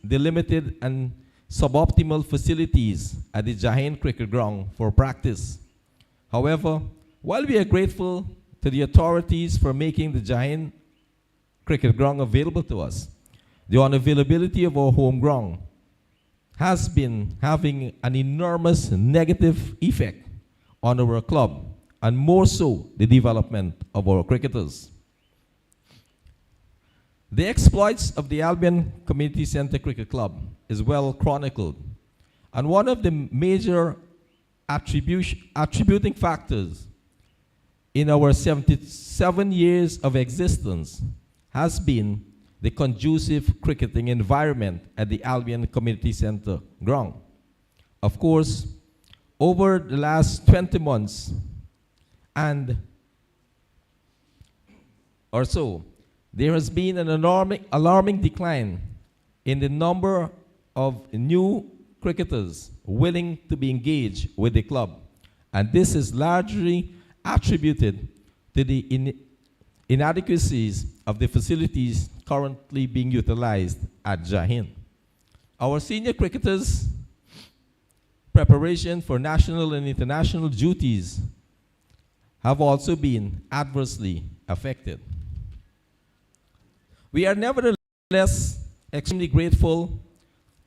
the limited and suboptimal facilities at the Giant Cricket Ground for practice. However, while we are grateful to the authorities for making the Giant Cricket Ground available to us, the unavailability of our home ground has been having an enormous negative effect on our club, and more so the development of our cricketers. The exploits of the Albion Community Centre Cricket Club is well chronicled, and one of the major attributing factors in our 77 years of existence has been the conducive cricketing environment at the Albion Community Centre ground. Of course, over the last 20 months and or so, there has been an alarming decline in the number of new cricketers willing to be engaged with the club. And this is largely attributed to the inadequacies of the facilities currently being utilized at Jahin. Our senior cricketers' preparation for national and international duties have also been adversely affected. We are nevertheless extremely grateful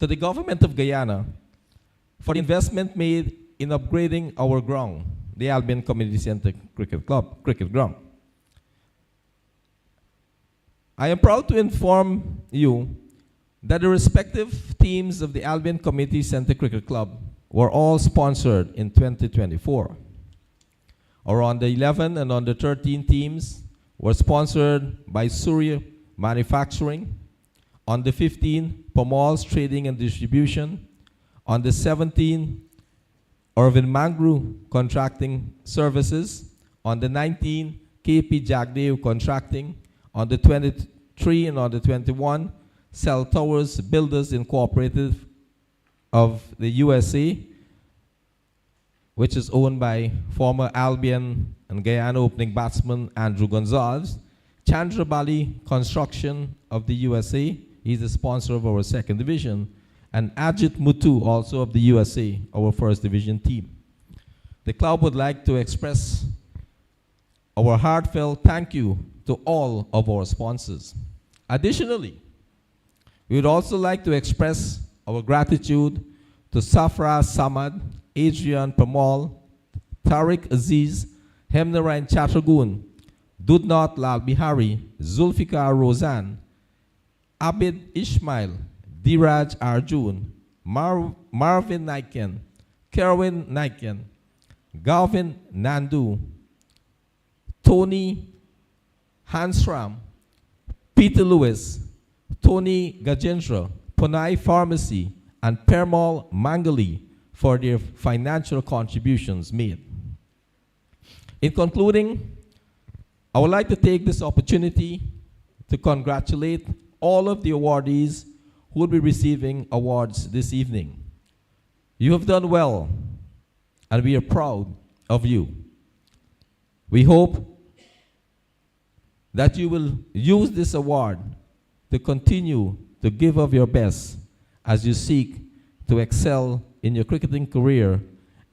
to the government of Guyana for the investment made in upgrading our ground, the Albion Community Centre Cricket Ground. I am proud to inform you that the respective teams of the Albion Community Centre Cricket Club were all sponsored in 2024. Our under 11 and under 13 teams were sponsored by Surya Manufacturing, on the 15, Pomals Trading and Distribution, on the 17, Irvin Mangru Contracting Services, on the 19, KP Jagdev Contracting, on the 23 and on the 21, Cell Towers Builders Incorporated of the USA, which is owned by former Albion and Guyana opening batsman Andrew Gonzalez. Chandra Bali Construction of the USA, he's the sponsor of our second division, and Ajit Mutu, also of the USA, our first division team. The club would like to express our heartfelt thank you to all of our sponsors. Additionally, we would also like to express our gratitude to Safra Samad, Adrian Pamal, Tariq Aziz, Hemnarayan Chatragun, Dudnat Lal Bihari, Zulfikar Rozan, Abid Ismail, Diraj Arjun, Marvin Naiken, Kerwin Naiken, Galvin Nandu, Tony Hansram, Peter Lewis, Tony Gajendra, Punai Pharmacy, and Permal Mangali for their financial contributions made. In concluding, I would like to take this opportunity to congratulate all of the awardees who will be receiving awards this evening. You have done well, and we are proud of you. We hope that you will use this award to continue to give of your best as you seek to excel in your cricketing career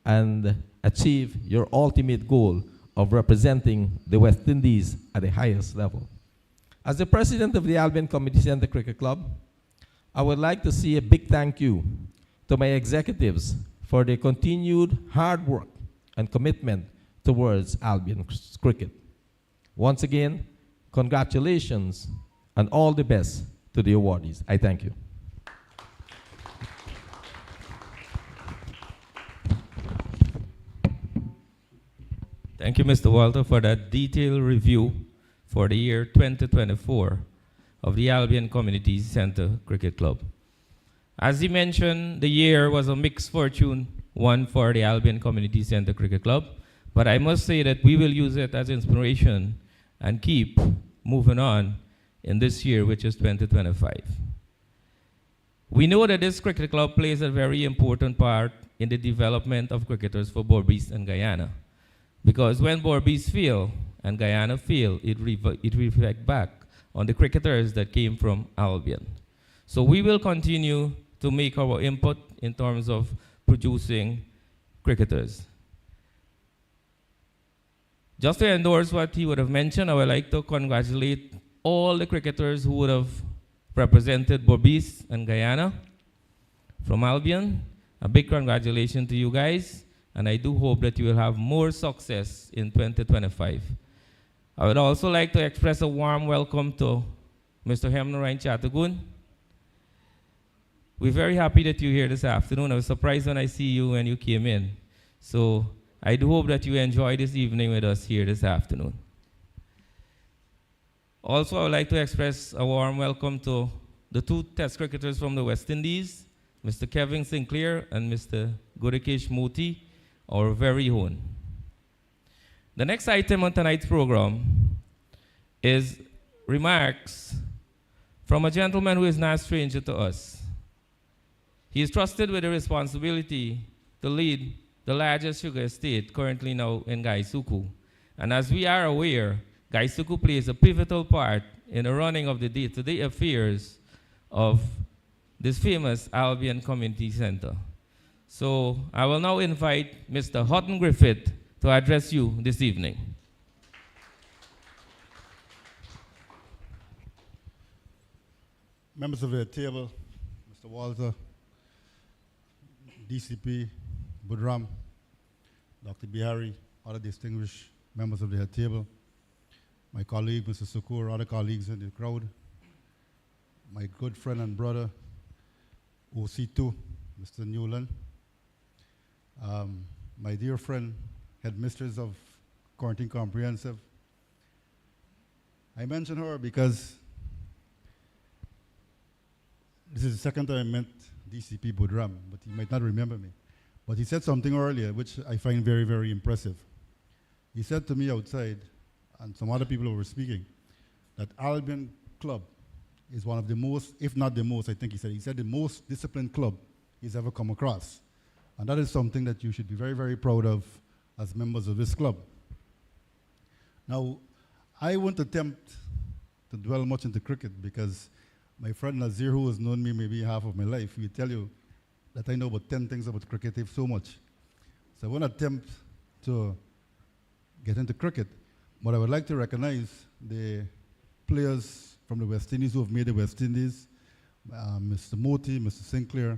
and achieve your ultimate goal of representing the West Indies at the highest level. As the president of the Albion Community Centre Cricket Club, I would like to say a big thank you to my executives for their continued hard work and commitment towards Albion cricket. Once again, congratulations and all the best to the awardees. I thank you. Thank you, Mr. Walter, for that detailed review for the year 2024 of the Albion Community Centre Cricket Club. As he mentioned, the year was a mixed fortune, one for the Albion Community Centre Cricket Club, but I must say that we will use it as inspiration and keep moving on in this year, which is 2025. We know that this cricket club plays a very important part in the development of cricketers for Berbice and Guyana. Because when Berbice fail and Guyana fail, it reflects back on the cricketers that came from Albion. So we will continue to make our input in terms of producing cricketers. Just to endorse what he would have mentioned, I would like to congratulate all the cricketers who would have represented Berbice and Guyana from Albion. A big congratulations to you guys, and I do hope that you will have more success in 2025. I would also like to express a warm welcome to Mr. Hemnarain Chatagun. We're very happy that you're here this afternoon. I was surprised when I see you when you came in. So I do hope that you enjoy this evening with us here this afternoon. Also, I would like to express a warm welcome to the two test cricketers from the West Indies, Mr. Kevin Sinclair and Mr. Gurikesh Moti, our very own. The next item on tonight's program is remarks from a gentleman who is not a stranger to us. He is trusted with the responsibility to lead the largest sugar estate currently now in Gaisuku. And as we are aware, Gaisuku plays a pivotal part in the running of the day-to-day affairs of this famous Albion Community Center. So I will now invite Mr. Houghton Griffith to address you this evening. Members of the table, Mr. Walter, DCP, Budram, Dr. Bihari, other distinguished members of the table, my colleague, Mr. Sukur, other colleagues in the crowd, my good friend and brother, OC2, Mr. Newland, my dear friend, headmistress of Quarantine Comprehensive. I mention her because this is the second time I met DCP Budram, but he might not remember me. But he said something earlier which I find very, very impressive. He said to me outside, and some other people who were speaking, that Albion Club is one of the most, if not the most, I think he said the most disciplined club he's ever come across. And that is something that you should be very, very proud of as members of this club. Now, I won't attempt to dwell much into cricket because my friend Nazir, who has known me maybe half of my life, will tell you that I know about 10 things about cricket, if so much. So I won't attempt to get into cricket, but I would like to recognize the players from the West Indies who have made the West Indies, Mr. Moti, Mr. Sinclair,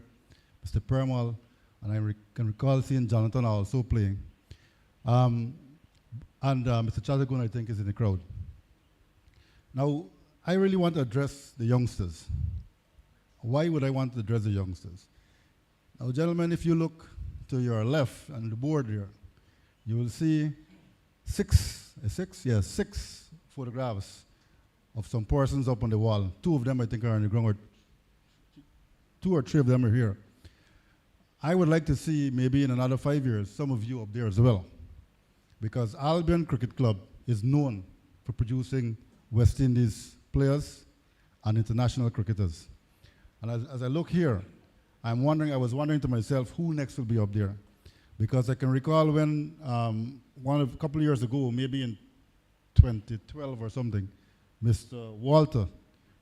Mr. Permal, and I can recall seeing Jonathan also playing. And Mr. Chatagun, I think, is in the crowd. Now, I really want to address the youngsters. Why would I want to address the youngsters? Now, gentlemen, if you look to your left on the board here, you will see six photographs of some persons up on the wall. 2 of them, I think, are on the ground, or 2 or 3 of them are here. I would like to see, maybe in another 5 years, some of you up there as well. Because Albion Cricket Club is known for producing West Indies players and international cricketers. And as I look here, I was wondering to myself, who next will be up there? Because I can recall when a couple of years ago, maybe in 2012 or something, Mr. Walter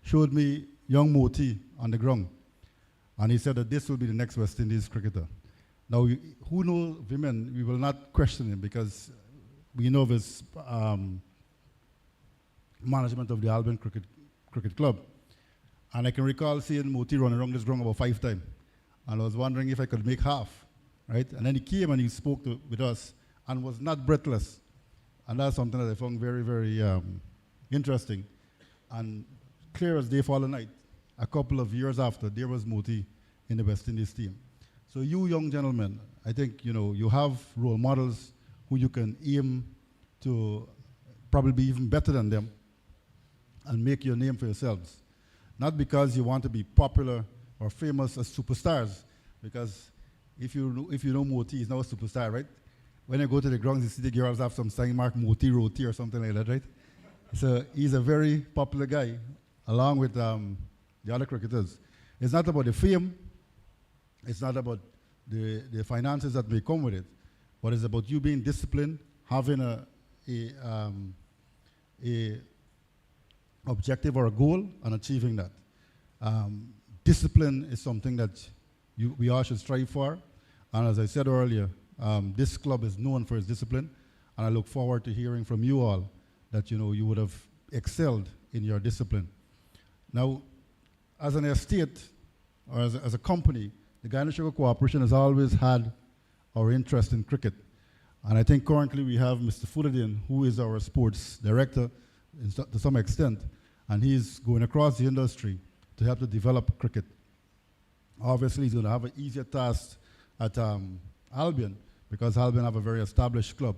showed me young Moti on the ground. And he said that this will be the next West Indies cricketer. Now, who knows women, we will not question him because we know of his management of the Albion Cricket Club. And I can recall seeing Moti run around this ground about 5 times. And I was wondering if I could make half, right? And then he came and he spoke with us and was not breathless. And that's something that I found very, very interesting. And clear as day, fall, and night, a couple of years after, there was Moti in the West Indies team. So you young gentlemen, I think, you have role models who you can aim to probably be even better than them and make your name for yourselves. Not because you want to be popular or famous as superstars, because if you know Moti, he's now a superstar, right? When you go to the grounds, you see the girls have some sign mark Moti Roti or something like that, right? So he's a very popular guy, along with the other cricketers. It's not about the fame, it's not about the finances that may come with it, but it's about you being disciplined, having a objective or a goal, and achieving that. discipline is something that we all should strive for. And as I said earlier, this club is known for its discipline, and I look forward to hearing from you all that you would have excelled in your discipline. Now, as an estate or as a company, the Guyana Sugar Corporation has always had our interest in cricket. And I think currently we have Mr. Fullerton, who is our sports director to some extent, and he's going across the industry to help to develop cricket. Obviously, he's going to have an easier task at Albion, because Albion have a very established club.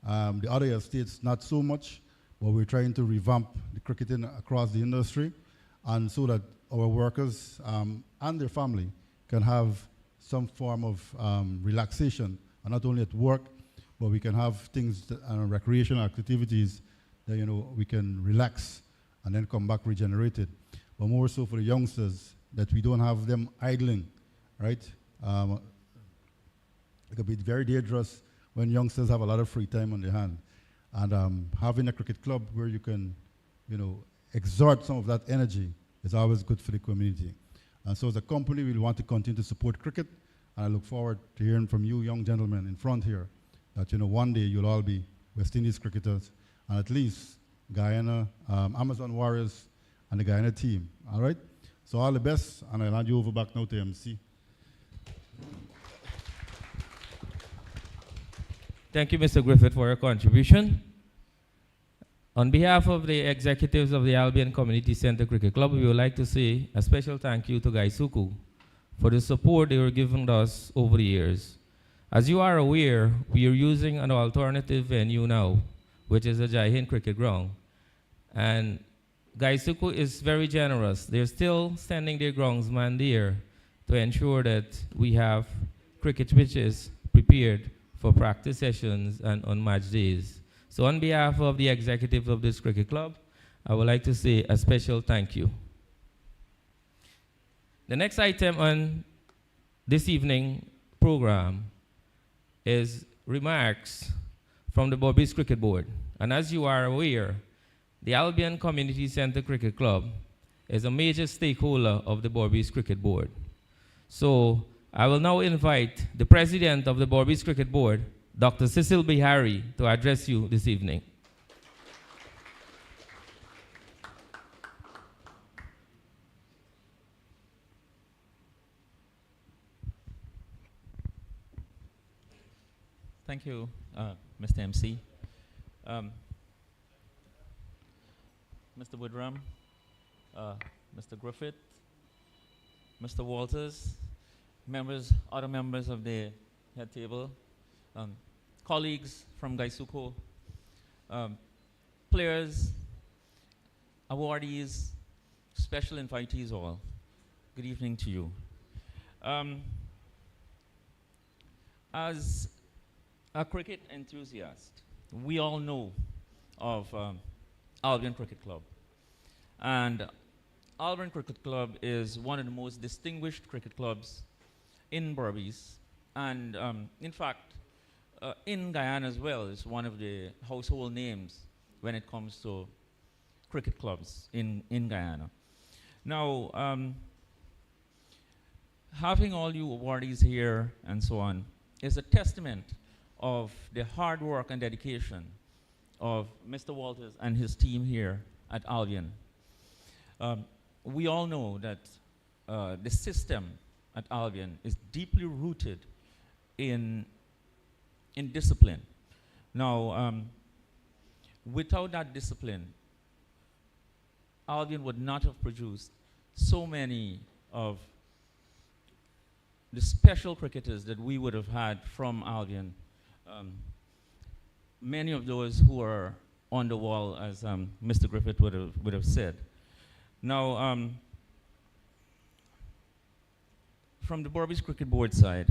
The other estates, not so much, but we're trying to revamp the cricketing across the industry, and so that our workers and their family can have some form of relaxation, and not only at work, but we can have things, recreational activities that we can relax and then come back regenerated. But more so for the youngsters, that we don't have them idling, right? It could be very dangerous when youngsters have a lot of free time on their hand. And having a cricket club where you can, exert some of that energy is always good for the community. And so as a company, we want to continue to support cricket, and I look forward to hearing from you young gentlemen in front here that, one day you'll all be West Indies cricketers, and at least Guyana, Amazon Warriors, and the Guyana team, all right? So all the best, and I'll hand you over back now to MC. Thank you, Mr. Griffith, for your contribution. On behalf of the executives of the Albion Community Center Cricket Club, we would like to say a special thank you to Gaisuku for the support they were giving us over the years. As you are aware, we are using an alternative venue now, which is the Jaihin Cricket Ground. And Gaisuku is very generous. They're still sending their groundsman there to ensure that we have cricket pitches prepared for practice sessions and on match days. So on behalf of the executive of this cricket club, I would like to say a special thank you. The next item on this evening program is remarks from the Berbice Cricket Board. And as you are aware, the Albion Community Center Cricket Club is a major stakeholder of the Berbice Cricket Board. So I will now invite the president of the Berbice Cricket Board, Dr. Cecil Bihari, to address you this evening. Thank you, Mr. MC. Mr. Woodrum, Mr. Griffith, Mr. Walters, other members of the head table, colleagues from Gaisuku, players, awardees, special invitees all. Good evening to you. As a cricket enthusiast, we all know of Albion Cricket Club. And Albion Cricket Club is one of the most distinguished cricket clubs in Berbice. And in fact, in Guyana as well, it's one of the household names when it comes to cricket clubs in Guyana. Now, having all you awardees here and so on is a testament of the hard work and dedication of Mr. Walters and his team here at Albion. We all know that the system at Albion is deeply rooted in discipline. Now, without that discipline, Albion would not have produced so many of the special cricketers that we would have had from Albion. Many of those who are on the wall, as Mr. Griffith would have said. Now, from the Berbice Cricket Board side,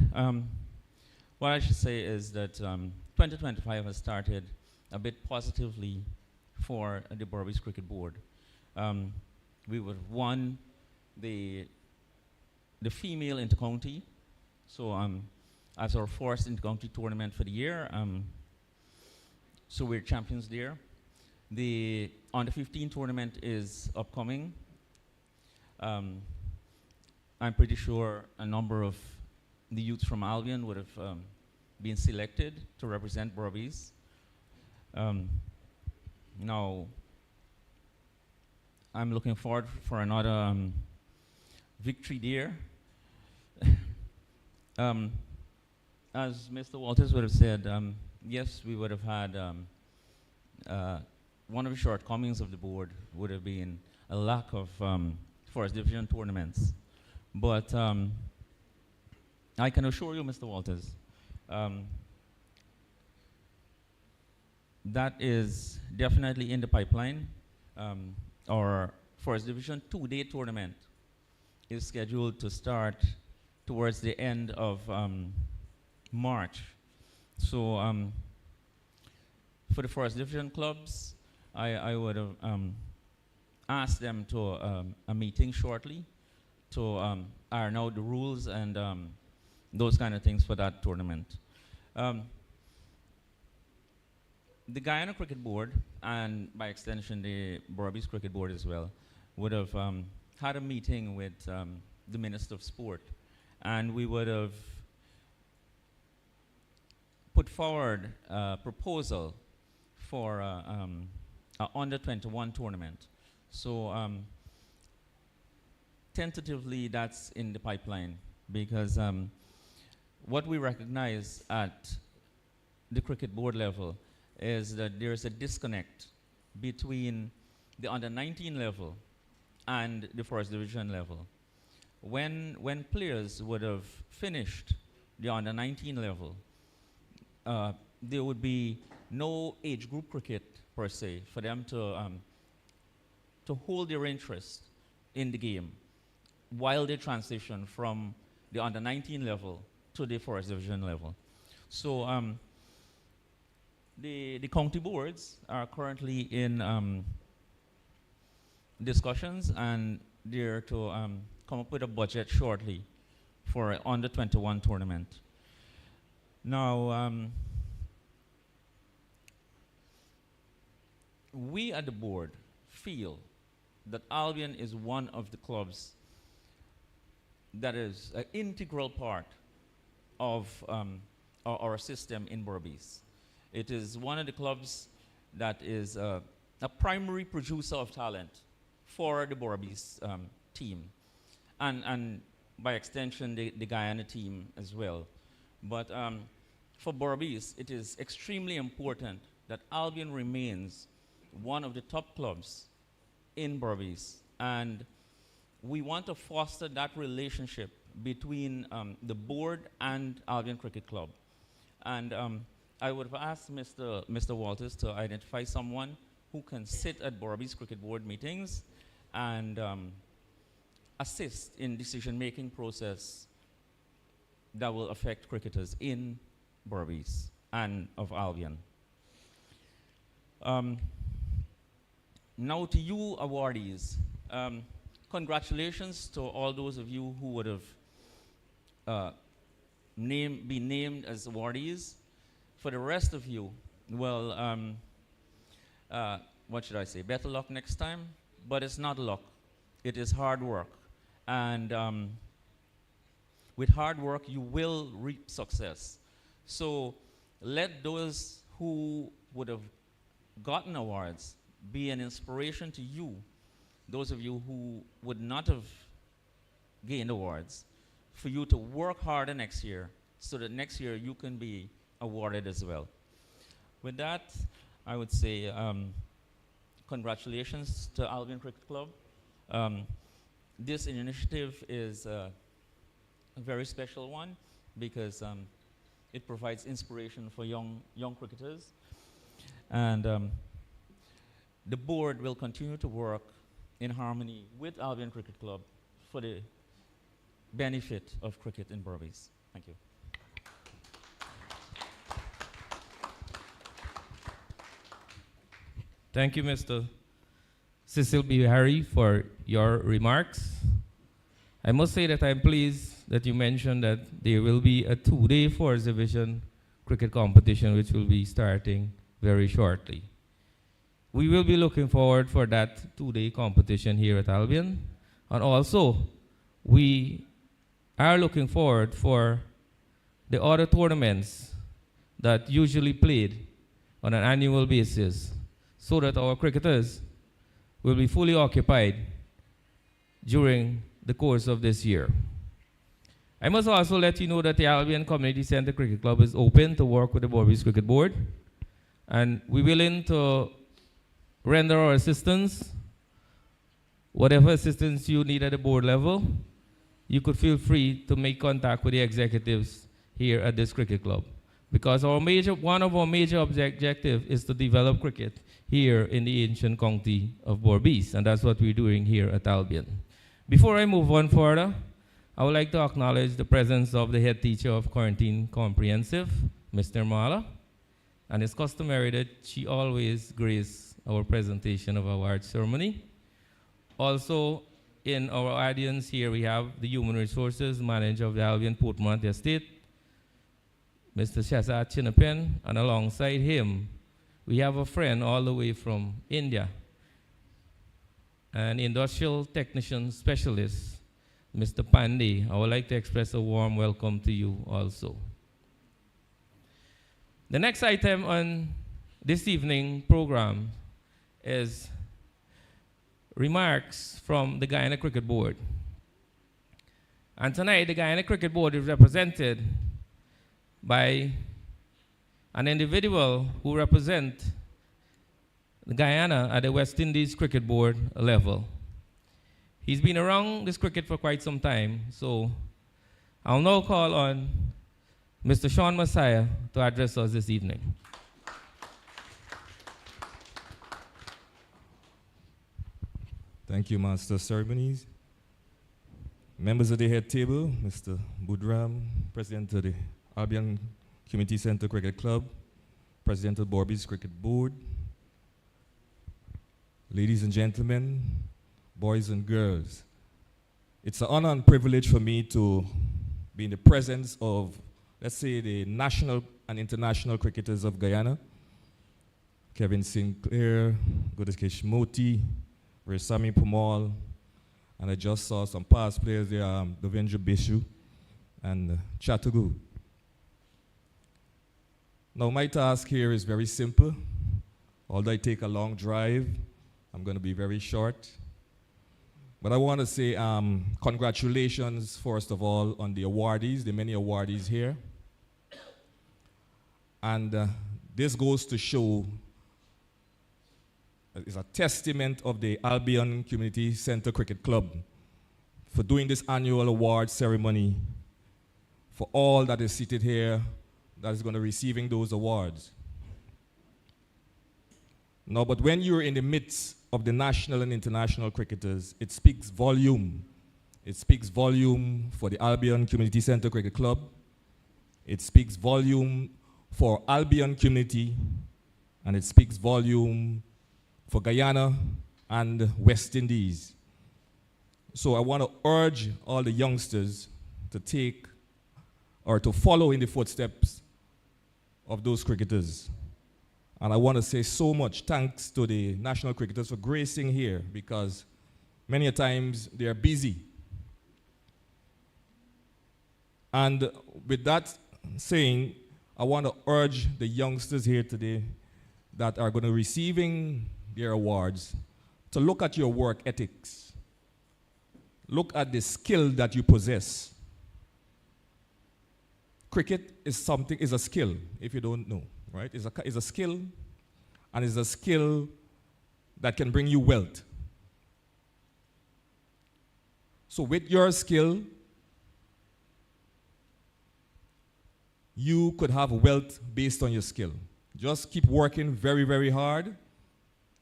what I should say is that 2025 has started a bit positively for the Berbice Cricket Board. We would have won the female intercounty, so as our first intercounty tournament for the year. So we're champions there. The under 15 tournament is upcoming. I'm pretty sure a number of the youths from Albion would have been selected to represent Berbice. Now, I'm looking forward for another victory there. As Mr. Walters would have said, yes, we would have had one of the shortcomings of the board would have been a lack of first division tournaments. But I can assure you, Mr. Walters, that is definitely in the pipeline. Our first division two-day tournament is scheduled to start towards the end of March. So for the first division clubs, I would have asked them to a meeting shortly to iron out the rules and those kind of things for that tournament. The Guyana Cricket Board, and by extension the Berbice Cricket Board as well, would have had a meeting with the Minister of Sport, and we would have put forward a proposal for a under-21 tournament. So tentatively that's in the pipeline, because what we recognize at the cricket board level is that there's a disconnect between the under-19 level and the first division level. When players would have finished the under-19 level, there would be no age group cricket per se for them to hold their interest in the game while they transition from the under-19 level to the first division level. So the county boards are currently in discussions, and they're to come up with a budget shortly for an under-21 tournament. Now, we at the board feel that Albion is one of the clubs that is an integral part of our system in Berbice. It is one of the clubs that is a primary producer of talent for the Berbice team, and by extension the Guyana team as well. But for Berbice, it is extremely important that Albion remains one of the top clubs in Berbice, and we want to foster that relationship between the board and Albion Cricket Club. And I would have asked Mr. Walters to identify someone who can sit at Berbice Cricket Board meetings and assist in decision-making process that will affect cricketers in Berbice and of Albion. Now to you awardees, congratulations to all those of you who would have been named as awardees. For the rest of you, well, what should I say? Better luck next time, but it's not luck. It is hard work. And with hard work, you will reap success. So let those who would have gotten awards be an inspiration to you, those of you who would not have gained awards, for you to work harder next year so that next year you can be awarded as well. With that, I would say congratulations to Albion Cricket Club. This initiative is a very special one because it provides inspiration for young cricketers. And the board will continue to work in harmony with Albion Cricket Club for the benefit of cricket in Berbice. Thank you. Thank you, Mr. Cecil B. Harry, for your remarks. I must say that I'm pleased that you mentioned that there will be a two-day first division cricket competition which will be starting very shortly. We will be looking forward for that two-day competition here at Albion. And also, we are looking forward for the other tournaments that usually played on an annual basis so that our cricketers will be fully occupied during the course of this year. I must also let you know that the Albion Community Center Cricket Club is open to work with the Berbice Cricket Board, and we're willing to render our assistance. Whatever assistance you need at the board level, you could feel free to make contact with the executives here at this cricket club. Because one of our major objectives is to develop cricket here in the ancient county of Berbice, and that's what we're doing here at Albion. Before I move on further, I would like to acknowledge the presence of the head teacher of Quarantine Comprehensive, Mr. Mala, and it's customary that she always graces our presentation of our award ceremony. Also, in our audience here, we have the Human Resources Manager of the Albion Portmont Estate, Mr. Shazad Chinnapen, and alongside him, we have a friend all the way from India, an industrial technician specialist, Mr. Pandey. I would like to express a warm welcome to you also. The next item on this evening program is remarks from the Guyana Cricket Board. And tonight, the Guyana Cricket Board is represented by an individual who represents Guyana at the West Indies Cricket Board level. He's been around this cricket for quite some time, so I'll now call on Mr. Sean Messiah to address us this evening. Thank you, Master of Ceremonies. Members of the head table, Mr. Budram, President of the Albion Community Center Cricket Club, President of the Berbice Cricket Board, ladies and gentlemen, boys and girls. It's an honor and privilege for me to be in the presence of, let's say, the national and international cricketers of Guyana, Kevin Sinclair, Godekesh Moti, Resami Pumal, and I just saw some past players there, Devendra Bishu and Chatugu. Now my task here is very simple. Although I take a long drive, I'm going to be very short. But I want to say congratulations, first of all, on the awardees, the many awardees here. And this goes to show, it's a testament of the Albion Community Center Cricket Club for doing this annual award ceremony for all that is seated here that is going to receiving those awards. Now, but when you're in the midst of the national and international cricketers, it speaks volume. It speaks volume for the Albion Community Center Cricket Club. It speaks volume for Albion community, and it speaks volume for Guyana and West Indies. So I want to urge all the youngsters to take or to follow in the footsteps of those cricketers. And I want to say so much thanks to the national cricketers for gracing here, because many a times they are busy. And with that saying, I want to urge the youngsters here today that are going to receiving their awards to look at your work ethics. Look at the skill that you possess. Cricket is a skill, if you don't know, right? It's a skill, and it's a skill that can bring you wealth. So with your skill, you could have wealth based on your skill. Just keep working very, very hard.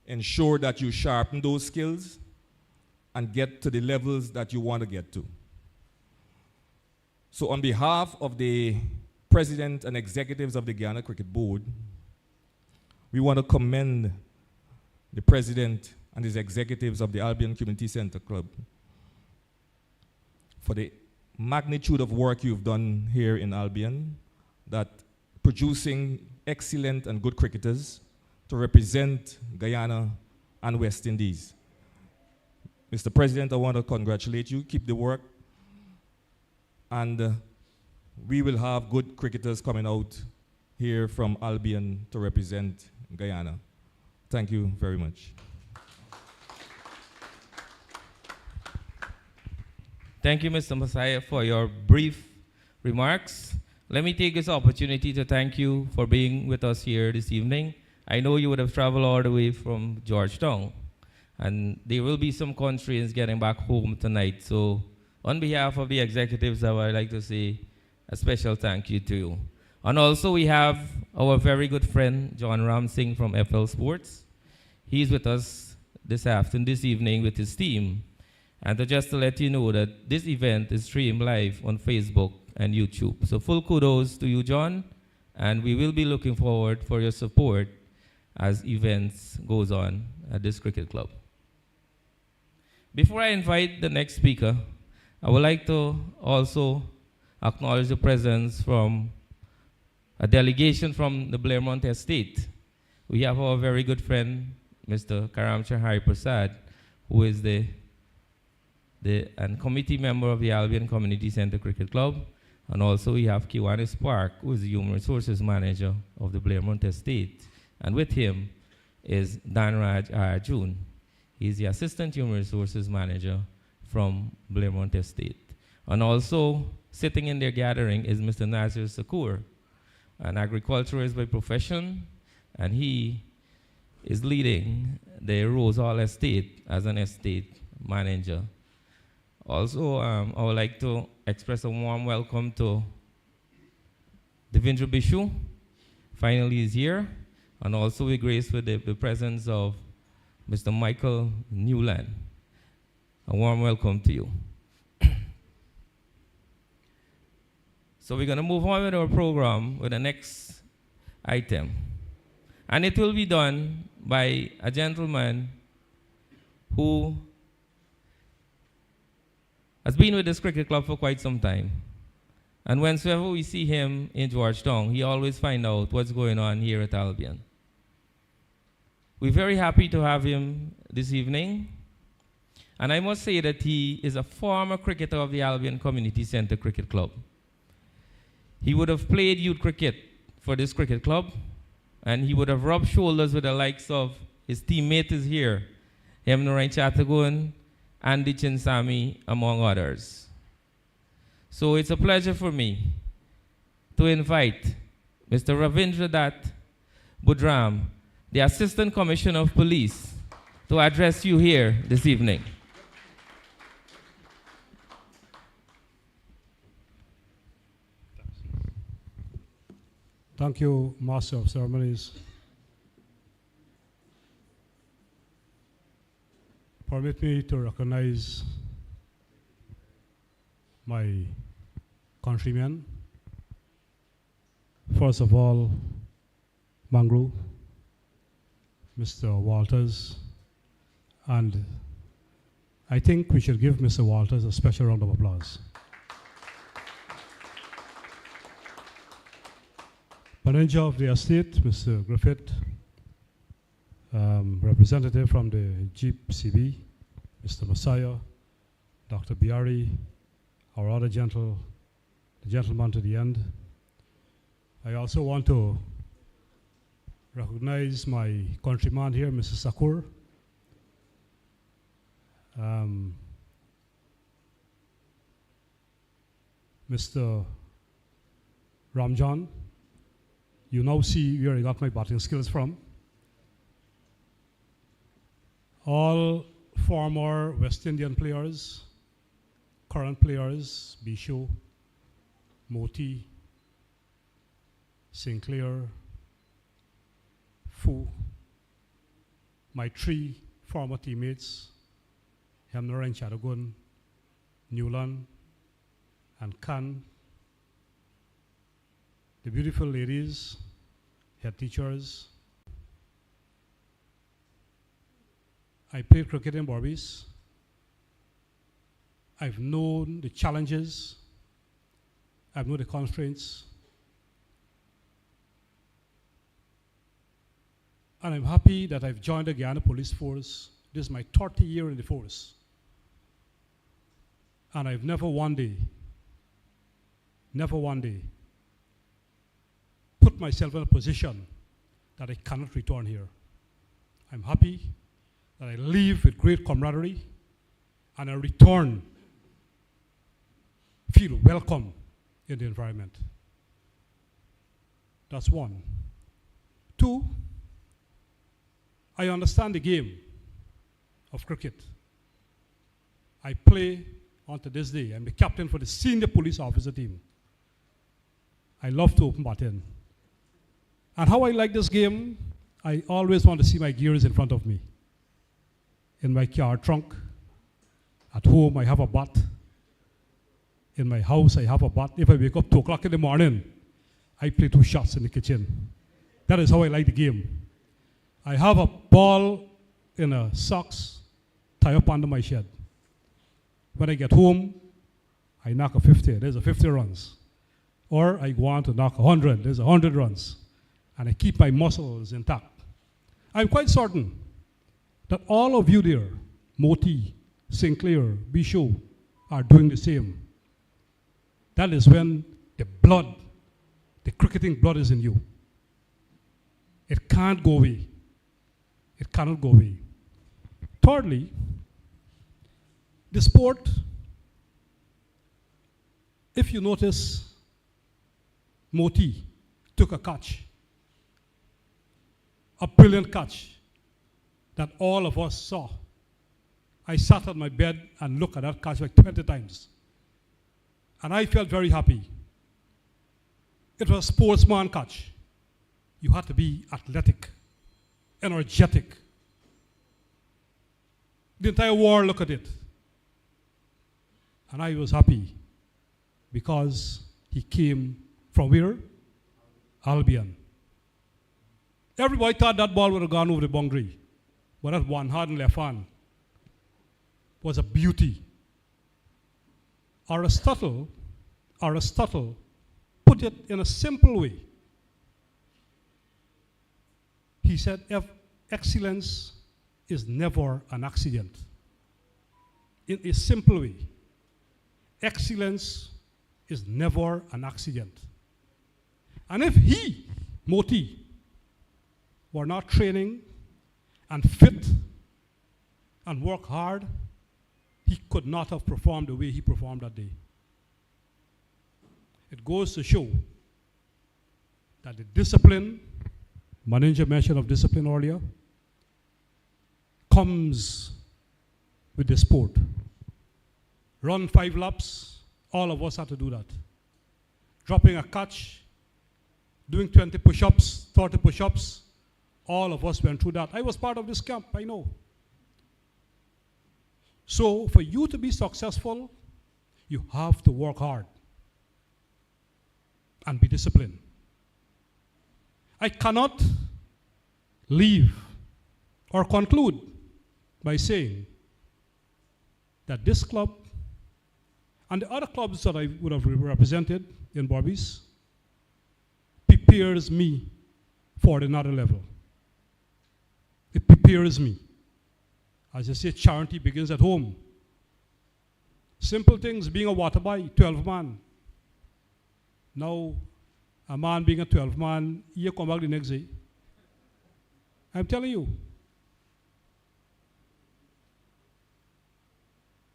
Ensure that you sharpen those skills and get to the levels that you want to get to. So on behalf of the president and executives of the Guyana Cricket Board, we want to commend the president and his executives of the Albion Community Center Club for the magnitude of work you've done here in Albion, that producing excellent and good cricketers to represent Guyana and West Indies. Mr. President, I want to congratulate you. Keep the work. and we will have good cricketers coming out here from Albion to represent Guyana. Thank you very much. Thank you, Mr. Messiah, for your brief remarks. Let me take this opportunity to thank you for being with us here this evening. I know you would have traveled all the way from Georgetown, and there will be some constraints getting back home tonight. So on behalf of the executives, I would like to say a special thank you to you. And also we have our very good friend, John Ram Singh from FL Sports. He's with us this evening with his team. And just to let you know that this event is streamed live on Facebook and YouTube. So full kudos to you, John, and we will be looking forward for your support as events goes on at this cricket club. Before I invite the next speaker, I would like to also acknowledge the presence from a delegation from the Blairmont Estate. We have our very good friend, Mr. Karamcha Hari Prasad, who is the committee member of the Albion Community Center Cricket Club. And also we have Kiwani Spark, who is the Human Resources Manager of the Blairmont Estate. And with him is Dan Raj Arjun. He's the Assistant Human Resources Manager from Blairmont Estate. And also sitting in their gathering is Mr. Nazir Sakur, an agriculturist by profession, and he is leading the Rose Hall Estate as an estate manager. Also, I would like to express a warm welcome to Devendra Bishu. Finally, he's here. And also we grace with the presence of Mr. Michael Newland. A warm welcome to you. So we're going to move on with our program with the next item. And it will be done by a gentleman who has been with this cricket club for quite some time. And whenever we see him in Georgetown, he always finds out what's going on here at Albion. We're very happy to have him this evening. And I must say that he is a former cricketer of the Albion Community Center Cricket Club. He would have played youth cricket for this cricket club, and he would have rubbed shoulders with the likes of his teammates here, Hemnorai Chatagun, Andy Chinsami, among others. So it's a pleasure for me to invite Mr. Ravindra Dutt Budram, the Assistant Commissioner of Police, to address you here this evening. Thank you, Master of Ceremonies. Permit me to recognize my countrymen. First of all, Mangru, Mr. Walters, and I think we should give Mr. Walters a special round of applause. Manager of the estate, Mr. Griffith, representative from the GCB, Mr. Messiah, Dr. Biari, our other gentleman to the end. I also want to recognize my countryman here, Mr. Sakur. Mr. Ramjan, you now see where I got my batting skills from. All former West Indian players, current players, Bishu, Moti, Sinclair, Fu, my three former teammates, Hemnorai Chatagun, Newland, and Khan, the beautiful ladies, head teachers. I played cricket in Berbice. I've known the challenges. I've known the constraints. And I'm happy that I've joined the Guyana Police Force. This is my 30th year in the force. And I've never one day never one day put myself in a position that I cannot return here. I'm happy that I leave with great camaraderie and I return, feel welcome in the environment. That's one. Two, I understand the game of cricket. I play unto this day. I'm the captain for the senior police officer team. I love to open baton. And how I like this game, I always want to see my gears in front of me. In my car trunk, at home I have a bat. In my house I have a bat. If I wake up 2 o'clock in the morning, I play 2 shots in the kitchen. That is how I like the game. I have a ball in a socks tie up under my shed. When I get home, I knock a 50. There's a 50 runs. Or I go on to knock 100. There's 100 runs. And I keep my muscles intact. I'm quite certain that all of you there, Moti, Sinclair, Bisho, are doing the same. That is when the blood, the cricketing blood is in you. It can't go away. It cannot go away. Thirdly, the sport, if you notice, Moti took a catch, a brilliant catch that all of us saw. I sat on my bed and looked at that catch like 20 times. And I felt very happy. It was a sportsman catch. You had to be athletic, energetic. The entire world looked at it. And I was happy because he came from where? Albion. Everybody thought that ball would have gone over the boundary. But that one hard and left hand was a beauty. Aristotle put it in a simple way. He said, excellence is never an accident. In a simple way, excellence is never an accident. And if he, Moti, were not training and fit and work hard, he could not have performed the way he performed that day. It goes to show that the discipline, Manager mentioned of discipline earlier, comes with the sport. Run 5 laps, all of us have to do that. Dropping a catch, doing 20 push-ups, 30 push-ups, all of us went through that. I was part of this camp, I know. So for you to be successful, you have to work hard and be disciplined. I cannot leave or conclude by saying that this club and the other clubs that I would have represented in Berbice prepares me for another level. It prepares me. As I say, charity begins at home. Simple things, being a water boy, 12 man. Now, a man being a 12 man, you come back the next day. I'm telling you.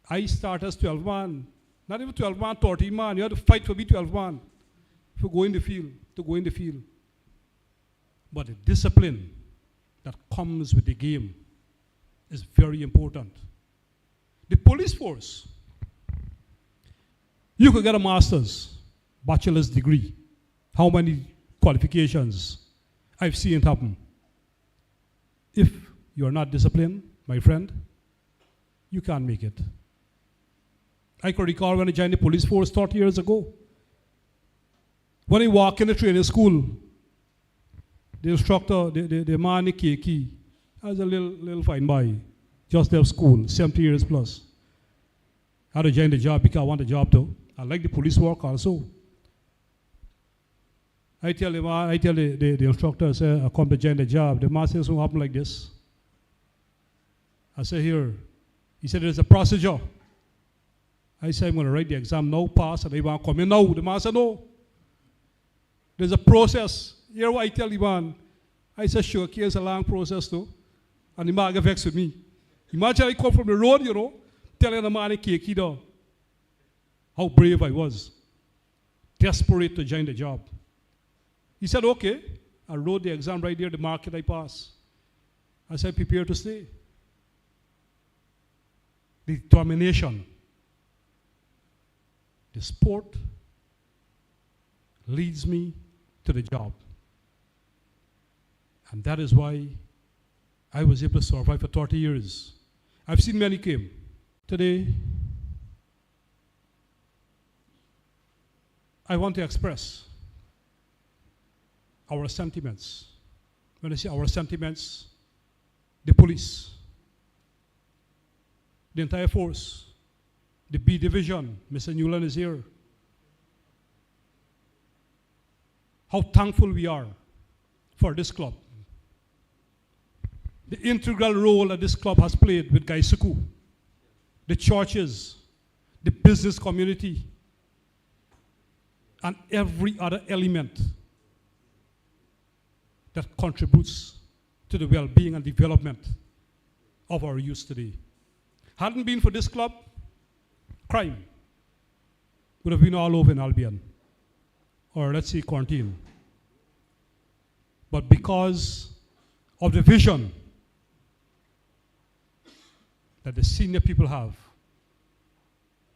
I start as 12 man. Not even 12 man, 13 man. You have to fight for me 12 man. To go in the field. But the discipline that comes with the game is very important. The police force, you could get a master's, bachelor's degree. How many qualifications? I've seen it happen. If you're not disciplined, my friend, you can't make it. I can recall when I joined the police force 30 years ago. When I walk in the training school, the instructor, the man in the key, I was a little fine boy, just left school, 70 years plus. I had to join the job because I want the job too. I like the police work also. I tell the man, I tell the instructor, I say, I come to join the job. The man says, something happen like this. I say, here. He said, there's a procedure. I said, I'm going to write the exam now, pass, and I want to come in now. The man said, no. There's a process. Hear what I tell the man. I said, sure, it's a long process too. And the man got vexed with me. Imagine I come from the road, telling the man a cake down. How brave I was. Desperate to join the job. He said, okay. I wrote the exam right there, the market I passed. I said, prepare to stay. The determination. The sport leads me to the job. And that is why I was able to survive for 30 years. I've seen many came. Today, I want to express our sentiments. When I say our sentiments, the police, the entire force, the B division, Mr. Newland is here. How thankful we are for this club. The integral role that this club has played with Gaisuku, the churches, the business community, and every other element that contributes to the well-being and development of our youth today. Hadn't been for this club, crime would have been all over in Albion, or let's say quarantine. But because of the vision that the senior people have,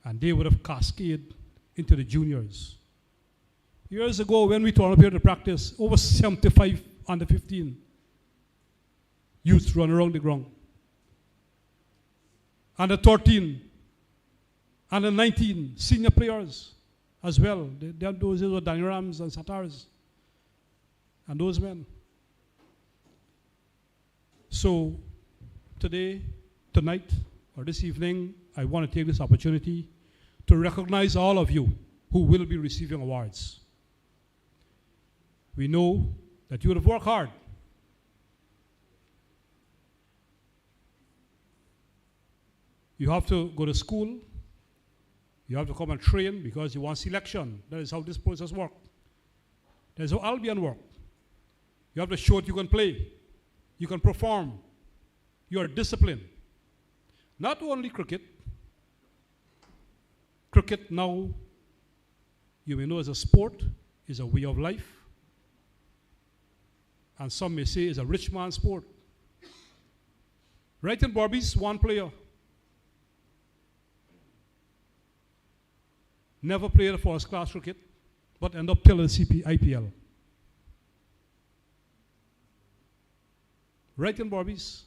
and they would have cascaded into the juniors. Years ago, when we turned up here to practice, over 75 under 15 youths run around the ground. Under 13, under 19 senior players as well. Those were Danny Rams and Satars and those men. So today, tonight, or this evening, I want to take this opportunity to recognize all of you who will be receiving awards. We know that you would have worked hard. You have to go to school. You have to come and train because you want selection. That is how this process works. That is how Albion works. You have to show that you can play. You can perform. You are disciplined. Not only cricket. Cricket now, you may know as a sport, is a way of life. And some may say is a rich man's sport. Right in Berbice, one player. Never played first class cricket, but ended up killing the IPL. Right in Berbice,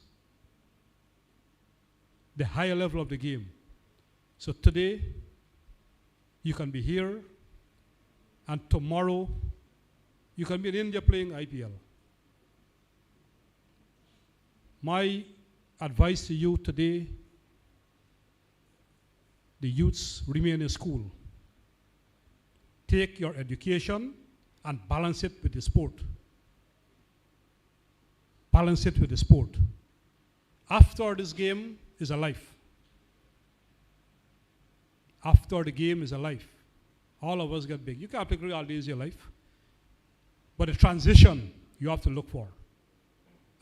the higher level of the game. So today, you can be here, and tomorrow, you can be in India playing IPL. My advice to you today, the youths remain in school. Take your education and balance it with the sport. Balance it with the sport. After this game is a life. After the game is a life. All of us get big. You can't pick all days of your life. But the transition you have to look for.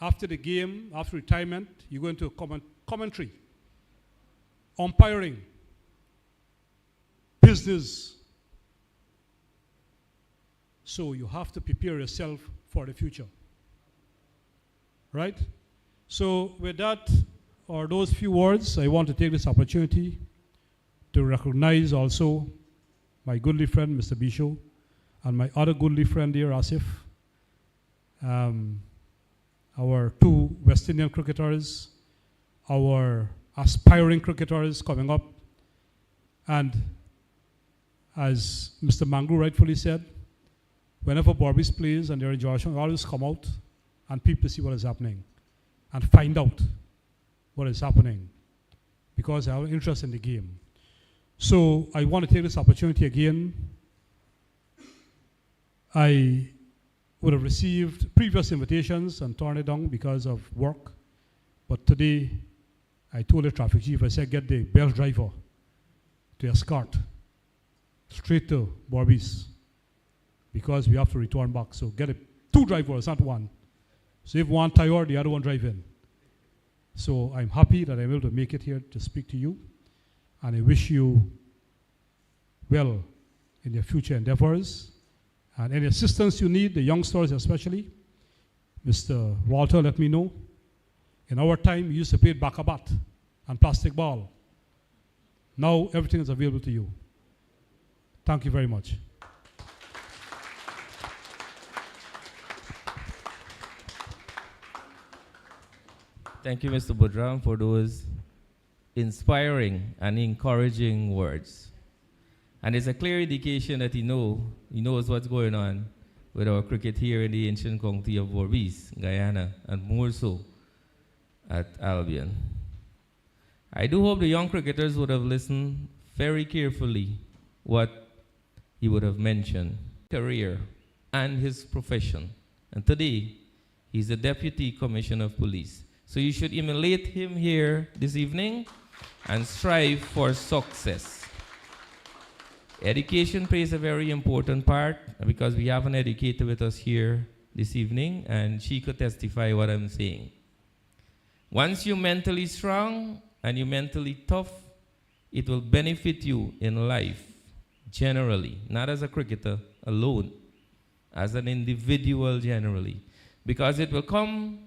After the game, after retirement, you go into commentary, umpiring, business. So you have to prepare yourself for the future. Right? So with that, or those few words, I want to take this opportunity to recognize also my goodly friend, Mr. Bisho, and my other goodly friend here, Asif. Our two West Indian cricketers, our aspiring cricketers coming up. And as Mr. Mangu rightfully said, whenever Berbice plays and they're in Joshua, we always come out and peep to see what is happening and find out what is happening because I have an interest in the game. So I want to take this opportunity again. I would have received previous invitations and turned it down because of work. But today, I told the traffic chief, I said, get the bus driver to escort straight to Berbice because we have to return back. So get it, 2 drivers, not 1. So if one tired, the other one drive in. So I'm happy that I'm able to make it here to speak to you. And I wish you well in your future endeavors. And any assistance you need, the youngsters especially, Mr. Walter, let me know. In our time, we used to play baccabat and plastic ball. Now everything is available to you. Thank you very much. Thank you, Mr. Budram, for those inspiring and encouraging words. And it's a clear indication that he knows what's going on with our cricket here in the ancient county of Berbice, Guyana, and more so at Albion. I do hope the young cricketers would have listened very carefully what he would have mentioned, career and his profession. And today, he's the Deputy Commissioner of Police. So you should emulate him here this evening and strive for success. Education plays a very important part because we have an educator with us here this evening and she could testify what I'm saying. Once you're mentally strong and you're mentally tough, it will benefit you in life generally, not as a cricketer alone, as an individual generally, because it will come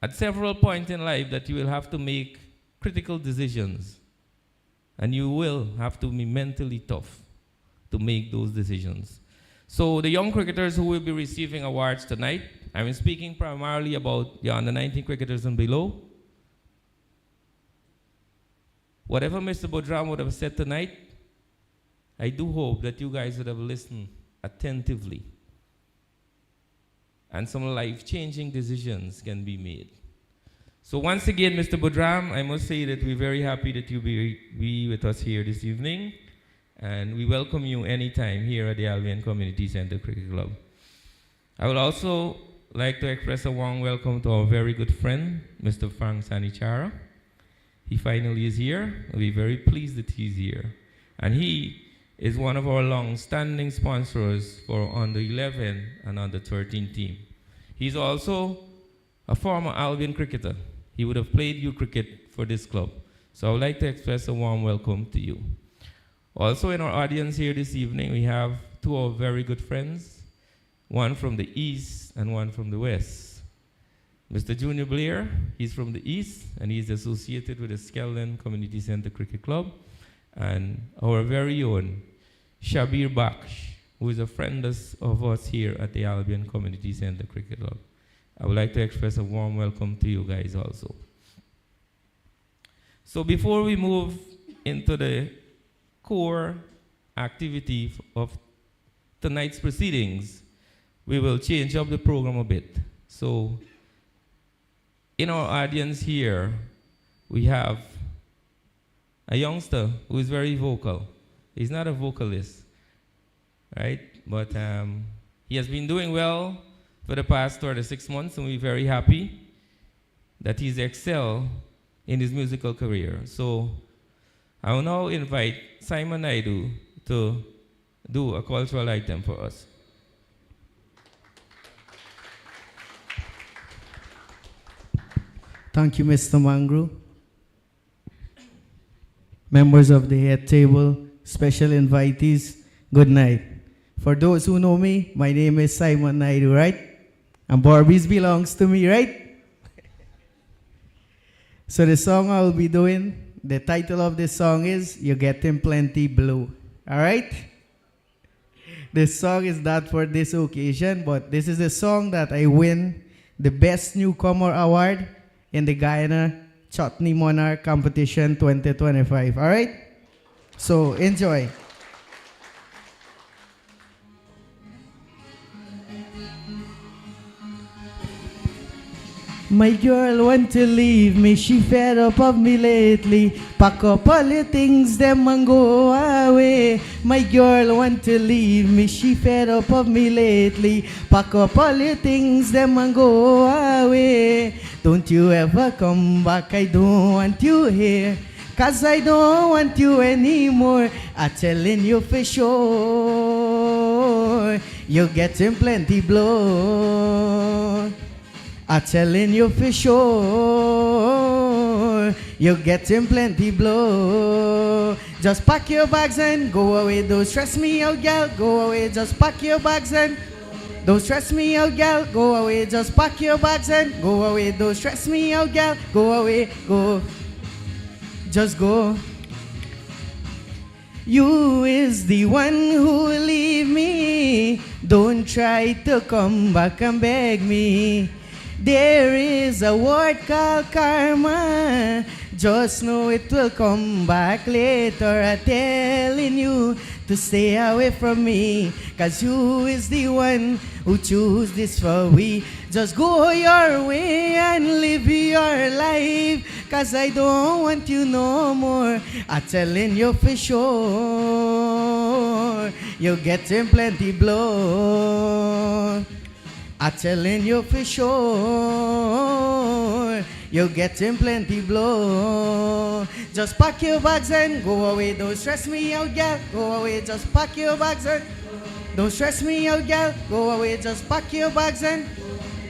at several points in life that you will have to make critical decisions. And you will have to be mentally tough to make those decisions. So the young cricketers who will be receiving awards tonight, I'm speaking primarily about the under-19 cricketers and below. Whatever Mr. Budram would have said tonight, I do hope that you guys would have listened attentively. And some life-changing decisions can be made. So once again, Mr. Budram, I must say that we're very happy that you be with us here this evening. And we welcome you anytime here at the Albion Community Center Cricket Club. I would also like to express a warm welcome to our very good friend, Mr. Frank Sanichara. He finally is here. We're very pleased that he's here. And he is one of our long-standing sponsors for under 11 and under 13 team. He's also a former Albion cricketer. He would have played youth cricket for this club. So I would like to express a warm welcome to you. Also in our audience here this evening, we have 2 of our very good friends, one from the east and one from the west. Mr. Junior Blair, he's from the east, and he's associated with the Skeldon Community Center Cricket Club. And our very own Shabir Baksh, who is a friend of us here at the Albion Community Center Cricket Club. I would like to express a warm welcome to you guys also. So before we move into the core activity of tonight's proceedings, we will change up the program a bit. So in our audience here, we have a youngster who is very vocal. He's not a vocalist, right? But he has been doing well for the past 36 months, and we're very happy that he's excelled in his musical career. So I will now invite Simon Naidu to do a cultural item for us. Thank you, Mr. Mangru. Members of the head table, special invitees, good night. For those who know me, my name is Simon Naidu, right? And Berbice belongs to me, right? So the song I will be doing, the title of the song is You're Getting Plenty Blue. All right? This song is not for this occasion, but this is a song that I win the Best Newcomer Award in the Guyana Chutney Monarch Competition 2025. All right? So enjoy. My girl want to leave me, she fed up of me lately. Pack up all your things, them and go away. My girl want to leave me, she fed up of me lately. Pack up all your things, them and go away. Don't you ever come back, I don't want you here. 'cause I don't want you anymore. I'm telling you for sure, you're getting plenty blow. I'm telling you for sure, you're getting plenty blow. Just pack your bags and go away. Don't stress me out, gal. Go away. Just pack your bags and don't stress me out, gal. Go away. Just pack your bags and go away. Don't stress me out, gal. Go away. Go. Just go. You is the one who leave me. Don't try to come back and beg me. There is a word called karma. Just know it will come back later. I'm telling you to stay away from me, 'cause you is the one who choose this for we. Just go your way and live your life, 'cause I don't want you no more. I'm telling you for sure, you're getting plenty blow. I'm telling you for sure, you're getting plenty blow. Just pack your bags and go away. Don't stress me out, gal. Go away. Just pack your bags and don't stress me out, gal. Go away. Just pack your bags and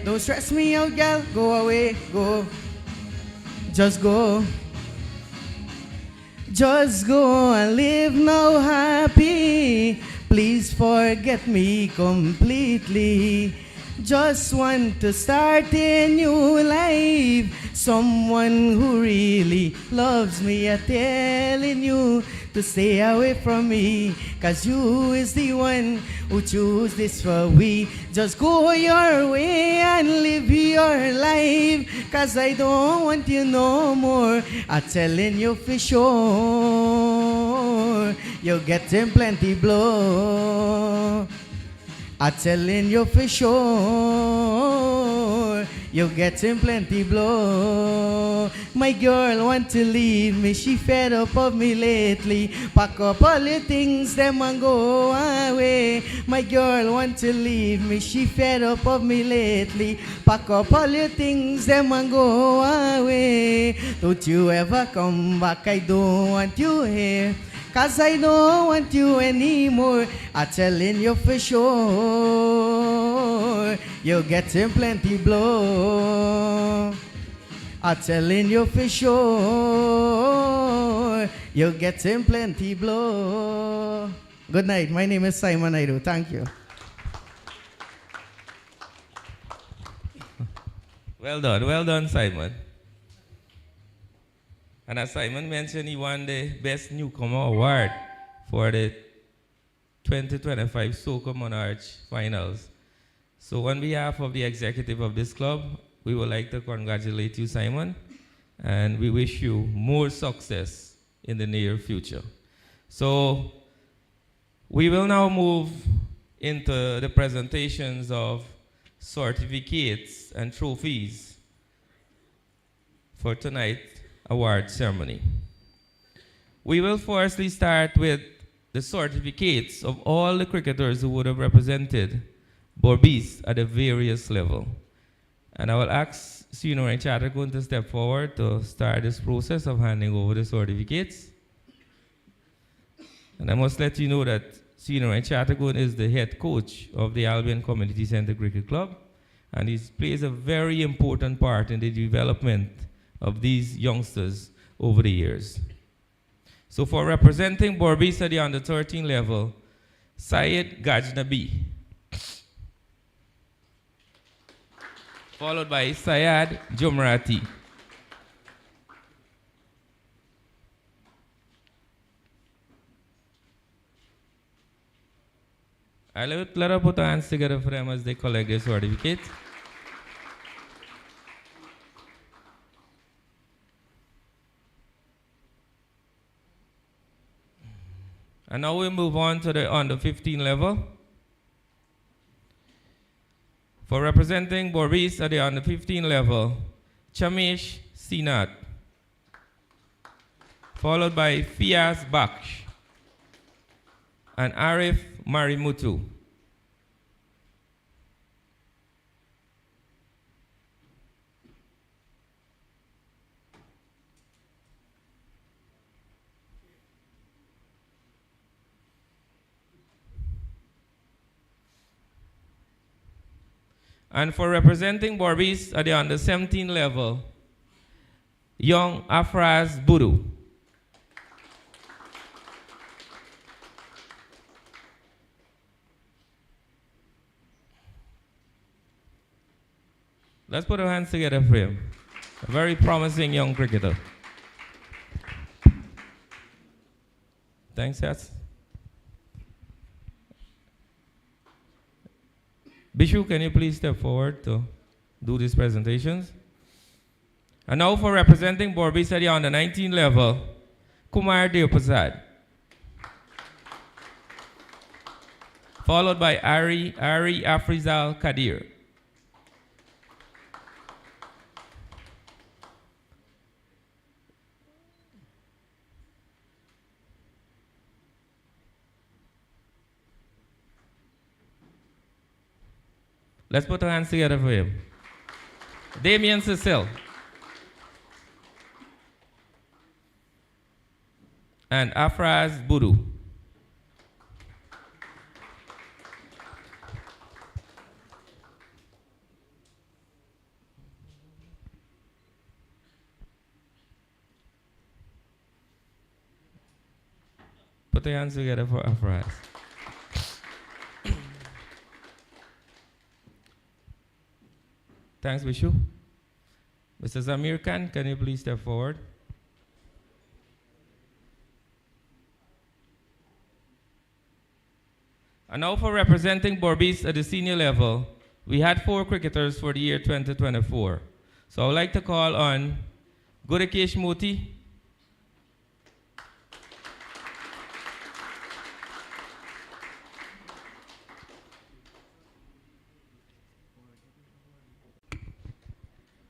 don't stress me out, gal. Go away. Go. Just go. Just go and live now happy. Please forget me completely. Just want to start a new life. Someone who really loves me. I'm telling you to stay away from me, 'cause you is the one who choose this for we. Just go your way and live your life, 'cause I don't want you no more. I'm telling you for sure, you're getting plenty blow. I'm telling you for sure, you're getting plenty blow. My girl want to leave me, she fed up of me lately. Pack up all your things, them and go away. My girl want to leave me, she fed up of me lately. Pack up all your things, them and go away. Don't you ever come back, I don't want you here, 'cause I don't want you anymore. I'm telling you for sure, you're getting plenty blow. I'm telling you for sure, you're getting plenty blow. Good night. My name is Simon Naidu. Thank you. Well done, Simon. And as Simon mentioned, he won the Best Newcomer Award for the 2025 Soca Monarch Finals. So on behalf of the executive of this club, we would like to congratulate you, Simon, and we wish you more success in the near future. So we will now move into the presentations of certificates and trophies for tonight's award ceremony. We will firstly start with the certificates of all the cricketers who would have represented Berbice at the various level. And I will ask Senior and Chattergoon to step forward to start this process of handing over the certificates. And I must let you know that Senior and Chattergoon is the head coach of the Albion Community Center Cricket Club, and he plays a very important part in the development of these youngsters over the years. So for representing Berbice at the under 13 level, Syed Gajnabi, followed by Syed Jumrati. Let us put our hands together for them as they collect their certificate. And now we move on to the under 15 level. For representing Berbice at the under 15 level, Chamesh Sinat, followed by Fiaz Baksh and Arif Marimutu. And for representing Berbice at the under 17 level, young Afraz Budu. Let's put our hands together for him. A very promising young cricketer. Thanks, Yats. Bishu, can you please step forward to do these presentations? And now for representing Berbice at the under 19 level, Kumar Deoprasad. Followed by Ari Afrizal Kadir. Let's put our hands together for him. Damien Cecil. And Afraz Budu. Put your hands together for Afraz. Thanks, Vishu. Mr. Zamir Khan, can you please step forward? And now for representing Berbice at the senior level, we had 4 cricketers for the year 2024. So I would like to call on Gudakesh Moti,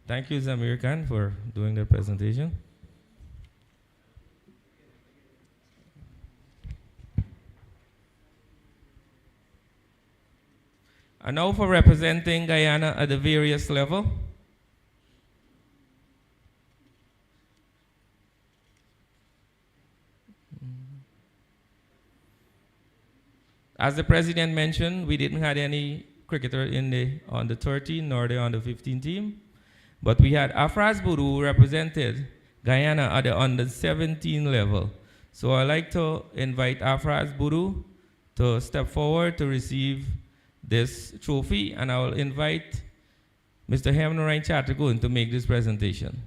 thank you, Zamir Khan, for doing the presentation. And now for representing Guyana at the various level. As the president mentioned, we didn't have any cricketer on the 13 nor the under 15 team. But we had Afraz Budu who represented Guyana at the under 17 level. So I'd like to invite Afraz Budu to step forward to receive this trophy, and I will invite Mr. Hemnarain Chattergoon to make this presentation.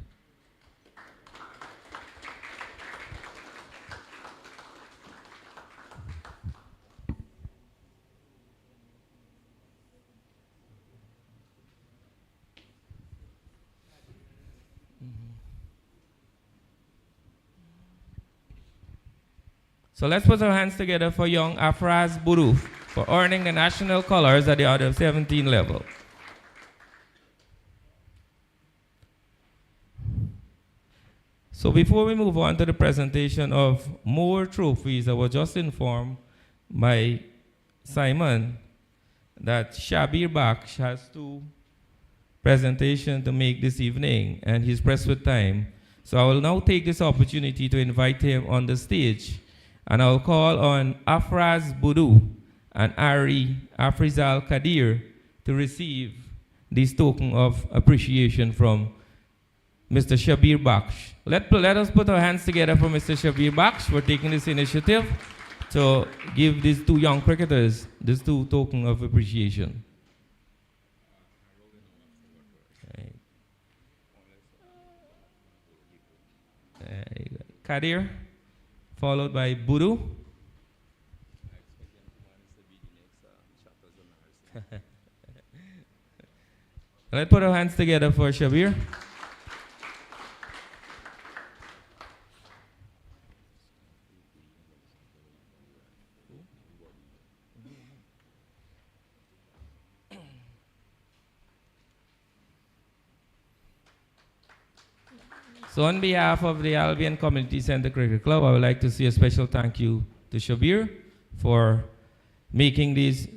So let's put our hands together for young Afraz Budu for earning the national colors at the under 17 level. So before we move on to the presentation of more trophies, I was just informed by Simon that Shabir Baksh has 2 presentations to make this evening, and he's pressed with time. So I will now take this opportunity to invite him on the stage. And I'll call on Afraz Budu and Ari Afrizal Kadir to receive this token of appreciation from Mr. Shabir Baksh. Let us put our hands together for Mr. Shabir Baksh for taking this initiative to give these 2 young cricketers this 2 token of appreciation. Kadir, followed by Budu. Let's put our hands together for Shabir. So on behalf of the Albion Community Center Cricket Club, I would like to say a special thank you to Shabir for making these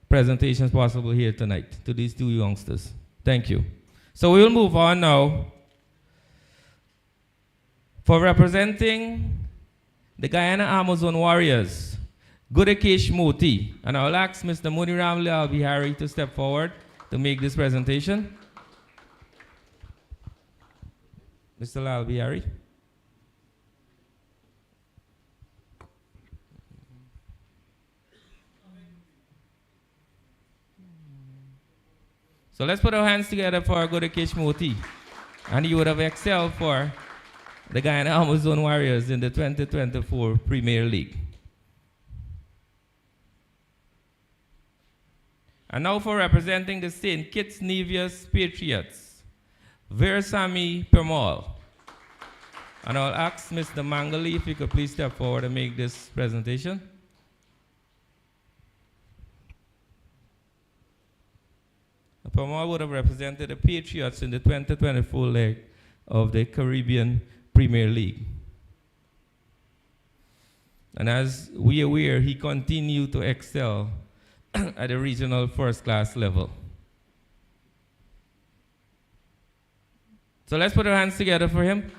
presentations possible here tonight, to these 2 youngsters. Thank you. So we will move on now. For representing the Guyana Amazon Warriors, Gudakesh Moti, and I will ask Mr. Muniram Lal Bihari to step forward to make this presentation. Mr. Lalbiari. So let's put our hands together for Godakesh Moti. And he would have excelled for the Guyana Amazon Warriors in the 2024 Premier League. And now for representing the St. Kitts Nevis Patriots, Veersamy Permal. And I'll ask Mr. Mangali if he could please step forward and make this presentation. Permal would have represented the Patriots in the 2024 leg of the Caribbean Premier League. And as we are aware, he continued to excel at the regional first-class level. So let's put our hands together for him.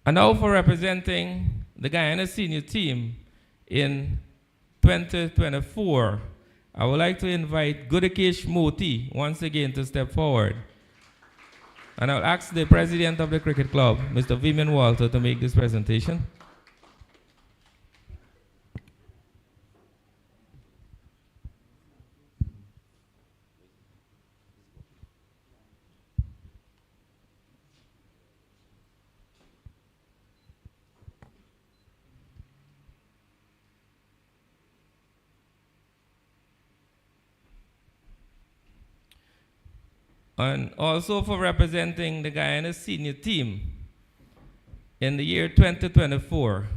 And now for representing the Guyana senior team in 2024, I would like to invite Godakesh Moti once again to step forward. And I'll ask the president of the cricket club, Mr. Vivian Walter, to make this presentation. And also for representing the Guyana senior team in the year 2024,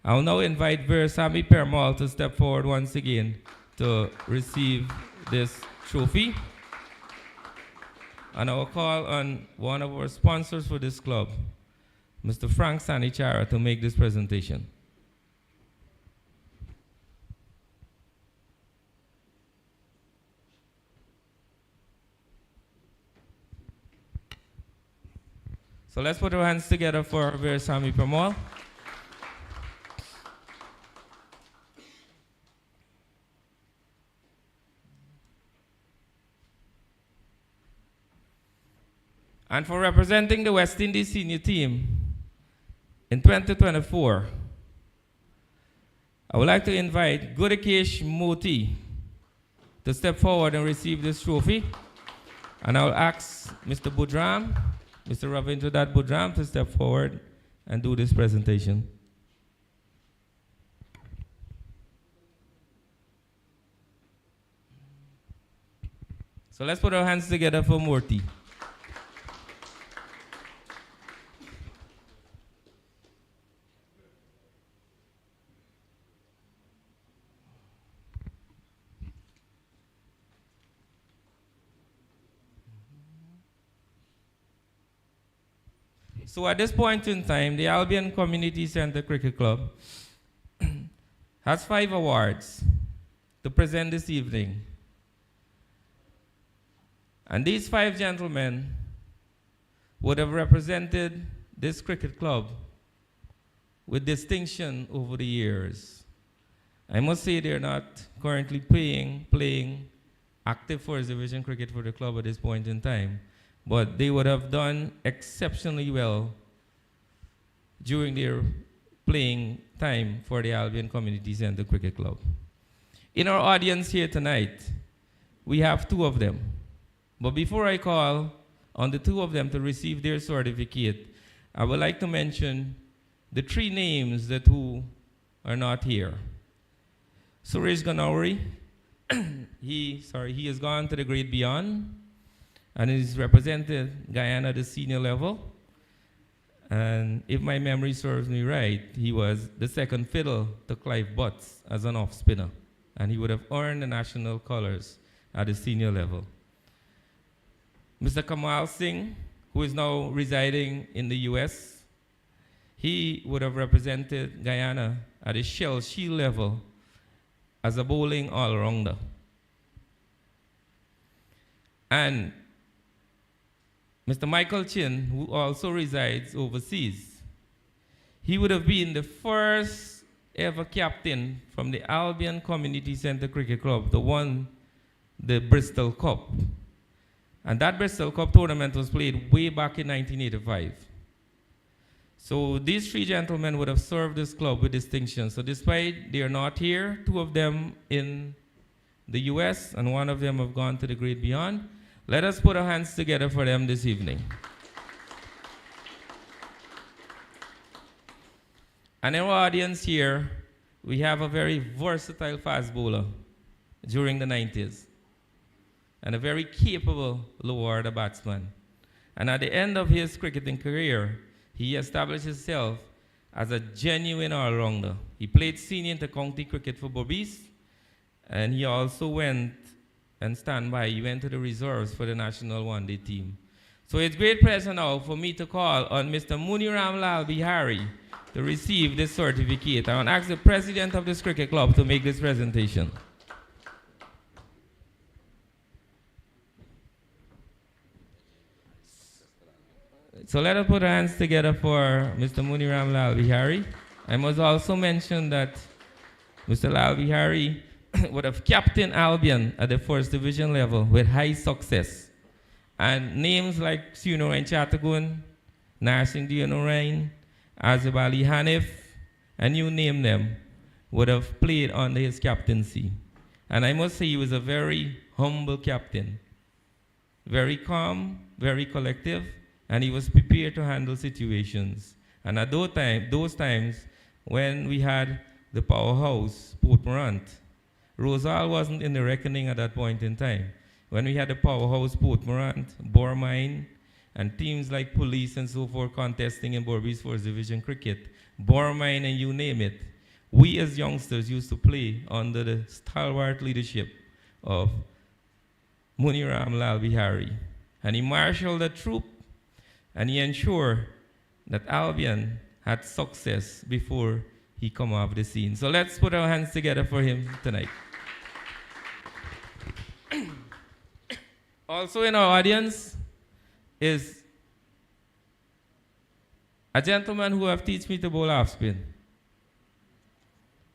I'll now invite Veersamy Permal to step forward once again to receive this trophy. And I'll call on one of our sponsors for this club, Mr. Frank Sanichara, to make this presentation. So let's put our hands together for Veersamy Permal. And for representing the West Indies senior team in 2024, I would like to invite Godakesh Moti to step forward and receive this trophy. And I'll ask Mr. Budram, Mr. Ravindra Budram, to step forward and do this presentation. So let's put our hands together for Murthy. So at this point in time, the Albion Community Center Cricket Club has 5 awards to present this evening. And these 5 gentlemen would have represented this cricket club with distinction over the years. I must say they're not currently playing active first division cricket for the club at this point in time, but they would have done exceptionally well during their playing time for the Albion Community Center Cricket Club. In our audience here tonight, we have 2 of them. But before I call on the 2 of them to receive their certificate, I would like to mention the 3 names who are not here. Suresh Ganauri, he has gone to the great beyond and he's represented Guyana at the senior level. And if my memory serves me right, he was the second fiddle to Clive Butts as an off spinner. And he would have earned the national colors at the senior level. Mr. Kamal Singh, who is now residing in the US, he would have represented Guyana at the Shell Shield level as a bowling all-rounder. And Mr. Michael Chin, who also resides overseas. He would have been the first ever captain from the Albion Community Center Cricket Club to win the Bristol Cup. And that Bristol Cup tournament was played way back in 1985. So these three gentlemen would have served this club with distinction. So despite they are not here, two of them in the US and one of them have gone to the great beyond, let us put our hands together for them this evening. And in our audience here, we have a very versatile fast bowler during the 90s and a very capable low-order batsman. And at the end of his cricketing career, he established himself as a genuine all-rounder. He played senior inter-county cricket for Berbice, and he also went and he went to the reserves for the national one-day team. So it's great pleasure now for me to call on Mr. Muniram Lal Bihari to receive this certificate. I want to ask the president of this cricket club to make this presentation. So let us put our hands together for Mr. Muniram Lal Bihari. I must also mention that Mr. Lal Bihari would have captained Albion at the first division level with high success. And names like Sunorain Chatagun, Narsing Dianorain, Azib Ali Hanif, and you name them, would have played under his captaincy. And I must say he was a very humble captain. Very calm, very collective, and he was prepared to handle situations. And at those times when we had the powerhouse, Port Morant, Rosal wasn't in the reckoning at that point in time. When we had the powerhouse, Port Morant, Bormine, and teams like Police and so forth contesting in Berbice First Division cricket, Bormine and you name it, we as youngsters used to play under the stalwart leadership of Muniram Lal Bihari. And he marshaled the troop, and he ensured that Albion had success before he come off the scene. So let's put our hands together for him tonight. Also in our audience is a gentleman who have taught me to bowl off spin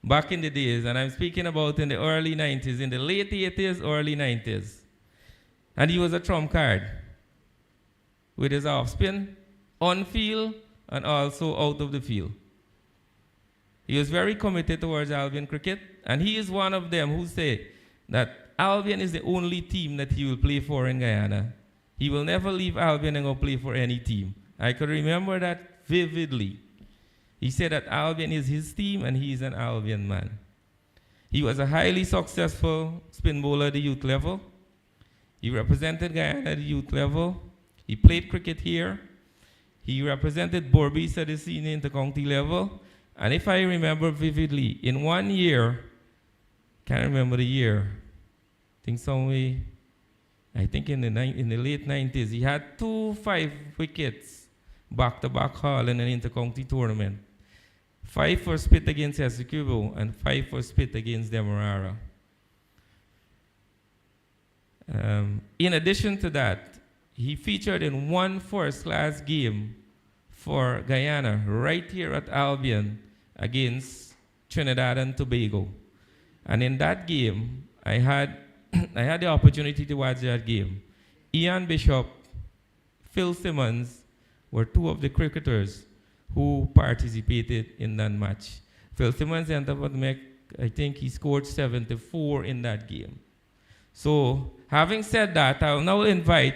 back in the days, and I'm speaking about in the early 90s, in the late 80s, early 90s. And he was a trump card with his off spin, on field, and also out of the field. He was very committed towards Albion cricket, and he is one of them who say that Albion is the only team that he will play for in Guyana. He will never leave Albion and go play for any team. I could remember that vividly. He said that Albion is his team and he is an Albion man. He was a highly successful spin bowler at the youth level. He represented Guyana at the youth level. He played cricket here. He represented Berbice at the senior inter-county level. And if I remember vividly, in 1 year, can't remember the year, I think in the late 90s, he had 2 5-wickets back-to-back haul in an inter-county tournament. 5 for spit against Essecubo and 5 for spit against Demerara. In addition to that, he featured in 1 first-class game for Guyana right here at Albion against Trinidad and Tobago. And in that game, I had the opportunity to watch that game. Ian Bishop, Phil Simmons were 2 of the cricketers who participated in that match. Phil Simmons ended up I think he scored 74 in that game. So, having said that, I will now invite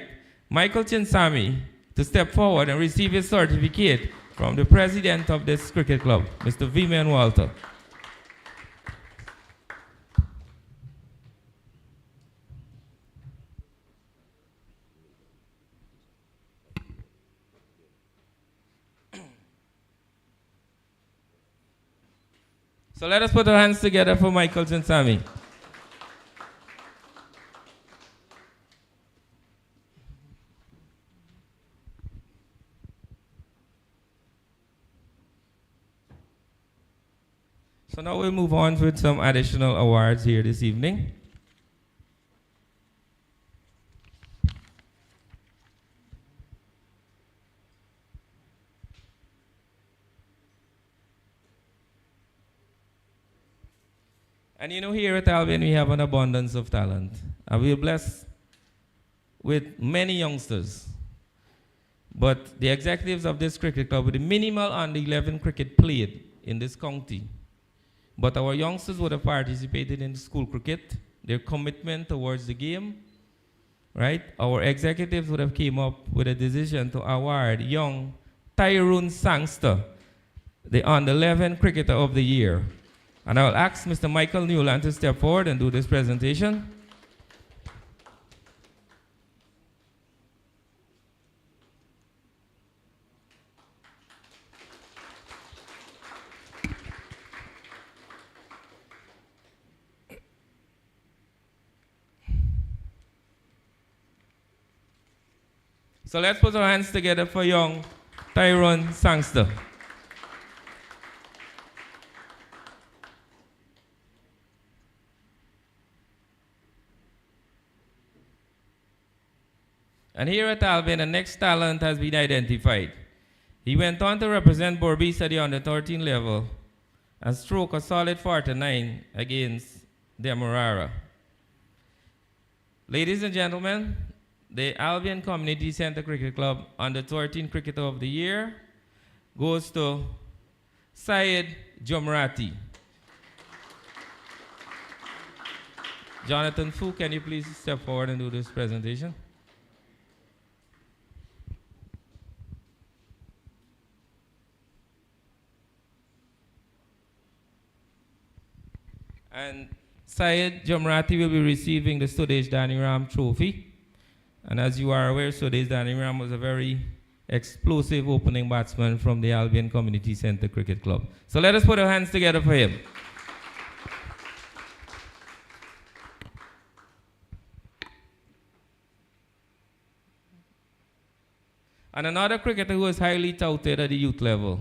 Michael Chinsami to step forward and receive his certificate from the president of this cricket club, Mr. V-Man Walter. So let us put our hands together for Michael Chinsami. So now we'll move on with some additional awards here this evening. And you know, here at Albion, we have an abundance of talent. And we're blessed with many youngsters. But the executives of this cricket club, with the minimal under 11 cricket played in this county. But our youngsters would have participated in school cricket, their commitment towards the game, right? Our executives would have came up with a decision to award young Tyrone Sangster the under 11 cricketer of the year. And I'll ask Mr. Michael Newland to step forward and do this presentation. So let's put our hands together for young Tyrone Sangster. And here at Albion, the next talent has been identified. He went on to represent Berbice at the under 13 level and struck a solid 49 against Demerara. Ladies and gentlemen, the Albion Community Center Cricket Club under 13 Cricketer of the Year goes to Syed Jomrati. Jonathan Fu, can you please step forward and do this presentation? And Syed Jomrati will be receiving the Sudesh Daniram Trophy. And as you are aware, Sudesh Daniram was a very explosive opening batsman from the Albion Community Center Cricket Club. So let us put our hands together for him. And another cricketer who is highly touted at the youth level,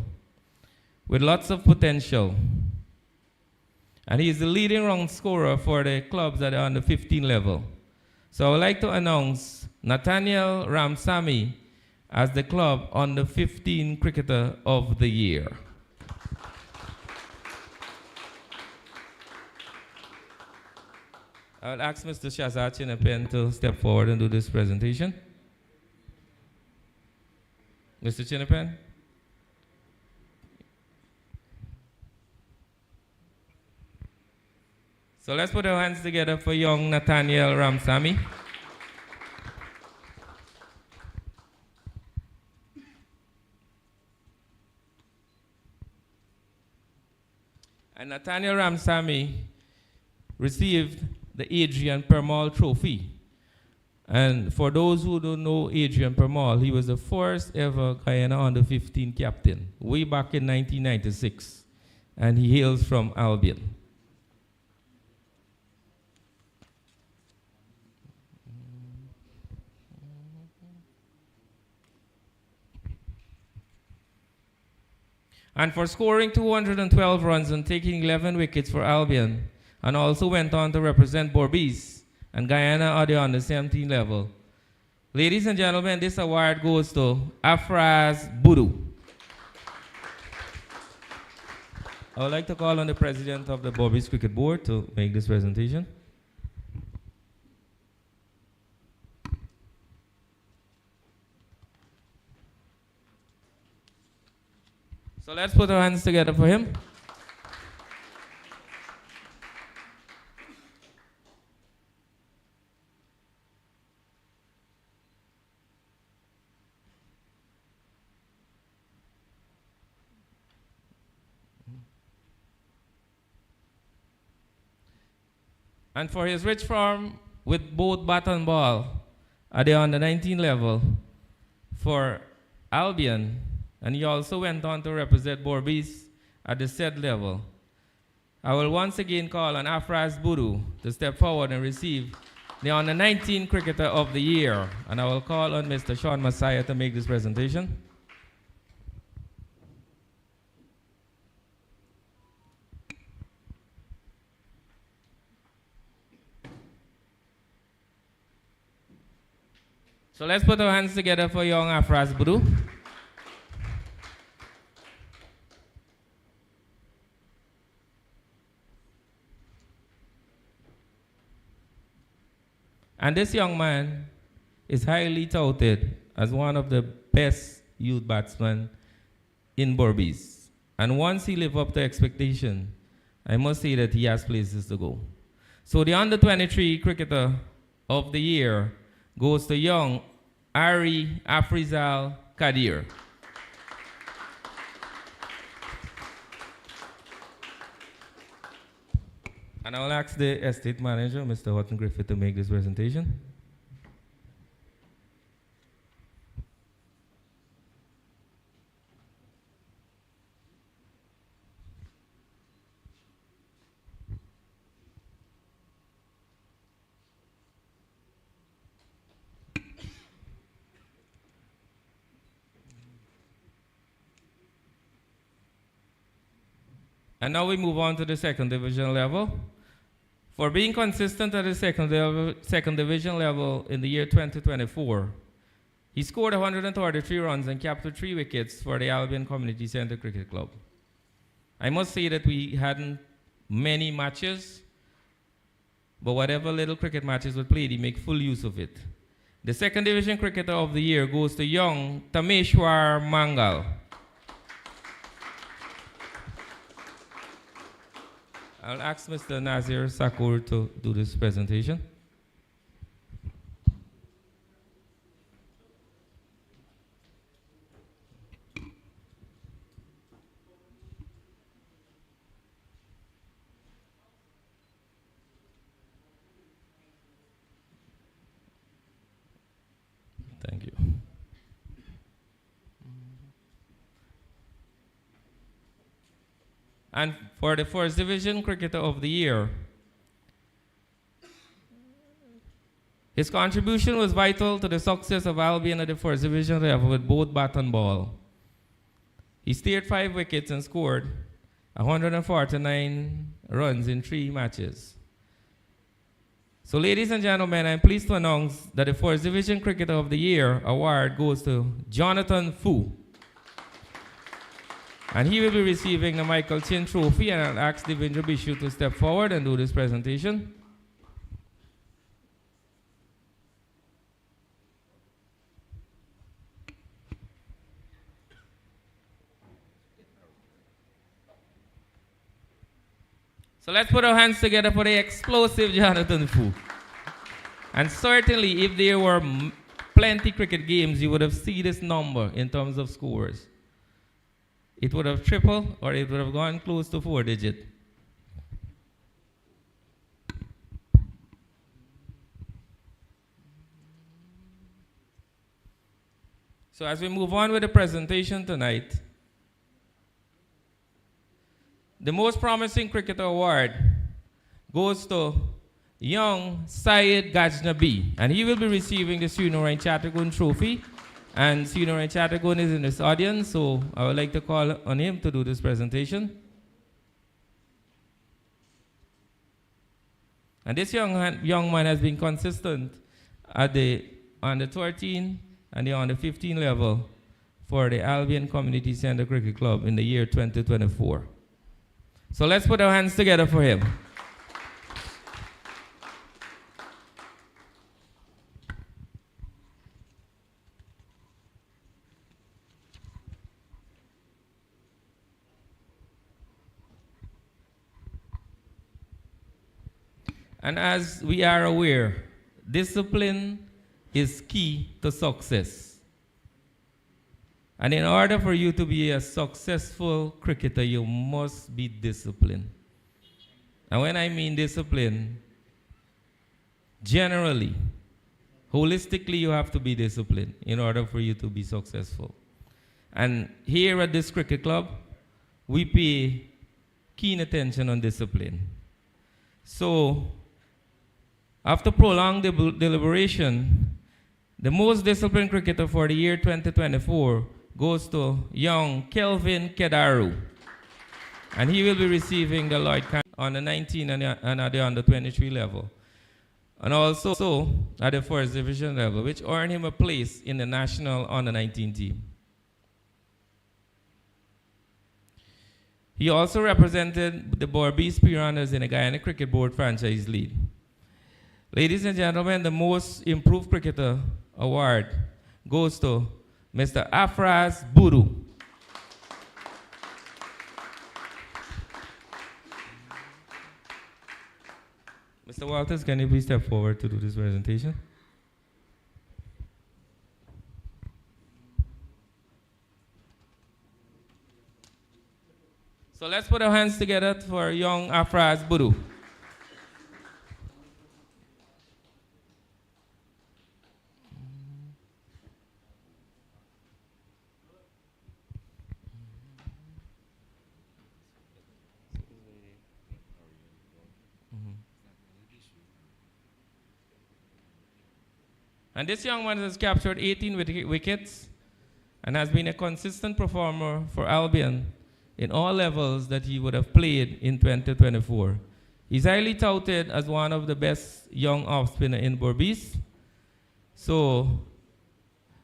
with lots of potential. And he is the leading run scorer for the clubs that are on the 15 level. So I would like to announce Nathaniel Ramsamy as the club under 15 Cricketer of the Year. I will ask Mr. Shazad Chinepen to step forward and do this presentation. Mr. Chinepen? So let's put our hands together for young Nathaniel Ramsamy. And Nathaniel Ramsamy received the Adrian Permal Trophy. And for those who don't know Adrian Permal, he was the first ever Guyana under 15 captain, way back in 1996. And he hails from Albion. And for scoring 212 runs and taking 11 wickets for Albion, and also went on to represent Berbice and Guyana are on the 17 level. Ladies and gentlemen, this award goes to Afraz Budu. I would like to call on the president of the Berbice Cricket Board to make this presentation. So let's put our hands together for him. And for his rich form with both bat and ball at the under 19 level for Albion, and he also went on to represent Berbice at the said level. I will once again call on Afraz Budu to step forward and receive the under 19 Cricketer of the Year. And I will call on Mr. Sean Messiah to make this presentation. So let's put our hands together for young Afraz Budu. And this young man is highly touted as one of the best youth batsmen in Berbice. And once he lives up to expectation, I must say that he has places to go. So the under-23 cricketer of the year goes to young Ari Afrizal Kadir. And I will ask the estate manager, Mr. Houghton Griffith, to make this presentation. And now we move on to the second division level. For being consistent at the second division level in the year 2024, he scored 133 runs and captured 3 wickets for the Albion Community Centre Cricket Club. I must say that we hadn't many matches, but whatever little cricket matches were played, he made full use of it. The second division cricketer of the year goes to young Tameshwar Mangal. I'll ask Mr. Nazir Sakur to do this presentation. Thank you. And for the first division cricketer of the year, his contribution was vital to the success of Albion at the first division level with both bat and ball. He steered 5 wickets and scored 149 runs in 3 matches. So ladies and gentlemen, I'm pleased to announce that the first division cricketer of the year award goes to Jonathan Fu. And he will be receiving the Michael Chin Trophy, and I'll ask Devendra Bishu to step forward and do this presentation. So let's put our hands together for the explosive Jonathan Fu. And certainly, if there were plenty cricket games, you would have seen this number in terms of scores. It would have tripled, or it would have gone close to 4 digits. So as we move on with the presentation tonight, the most promising cricketer award goes to young Syed Gajnabi, and he will be receiving the Sunurain Chattergoon Trophy. And Sunurain Chattergoon is in this audience, so I would like to call on him to do this presentation. And this young man has been consistent at the under 13 and the under 15 level for the Albion Community Centre Cricket Club in the year 2024. So let's put our hands together for him. And as we are aware, discipline is key to success. And in order for you to be a successful cricketer, you must be disciplined. And when I mean discipline, generally, holistically, you have to be disciplined in order for you to be successful. And here at this cricket club, we pay keen attention on discipline. So, after prolonged deliberation, the most disciplined cricketer for the year 2024 goes to young Kelvin Kedaru. And he will be receiving the Lloyd on the 19 and at the under 23 level. And also at the first division level, which earned him a place in the national under 19 team. He also represented the Berbice Piranhas in the Guyana Cricket Board franchise league. Ladies and gentlemen, the Most Improved Cricketer Award goes to Mr. Afraz Buru. Mr. Walters, can you please step forward to do this presentation? So let's put our hands together for young Afraz Buru. And this young man has captured 18 wickets and has been a consistent performer for Albion in all levels that he would have played in 2024. He's highly touted as one of the best young off-spinner in Berbice. So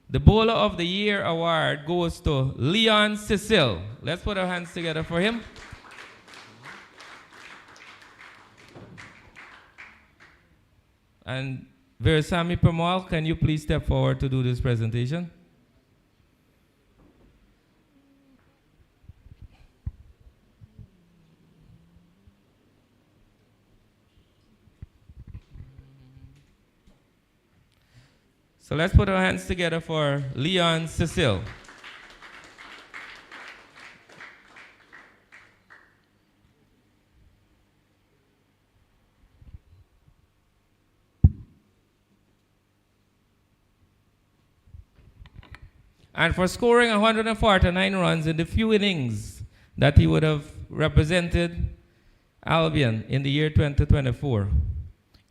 the Bowler of the Year award goes to Leon Cecil. Let's put our hands together for him. And Versami Permal, can you please step forward to do this presentation? So let's put our hands together for Leon Cecil. And for scoring 149 runs in the few innings that he would have represented Albion in the year 2024.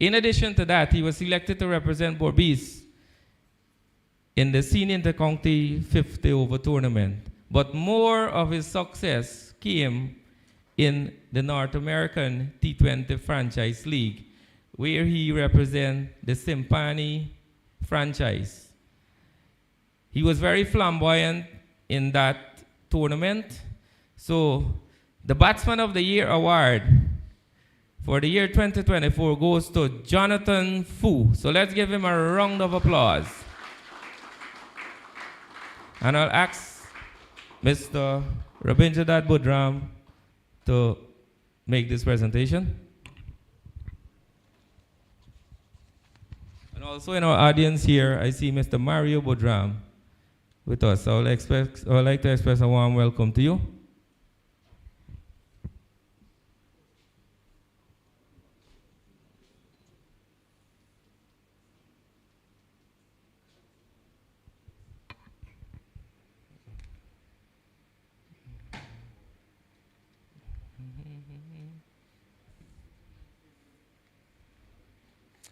In addition to that, he was selected to represent Berbice in the senior intercounty 50 over tournament. But more of his success came in the North American T20 Franchise League, where he represented the Simpani franchise. He was very flamboyant in that tournament. So the Batsman of the Year award for the year 2024 goes to Jonathan Fu. So let's give him a round of applause. And I'll ask Mr. Rabindranath Budram to make this presentation. And also in our audience here, I see Mr. Mario Budram with us. I would like to express a warm welcome to you.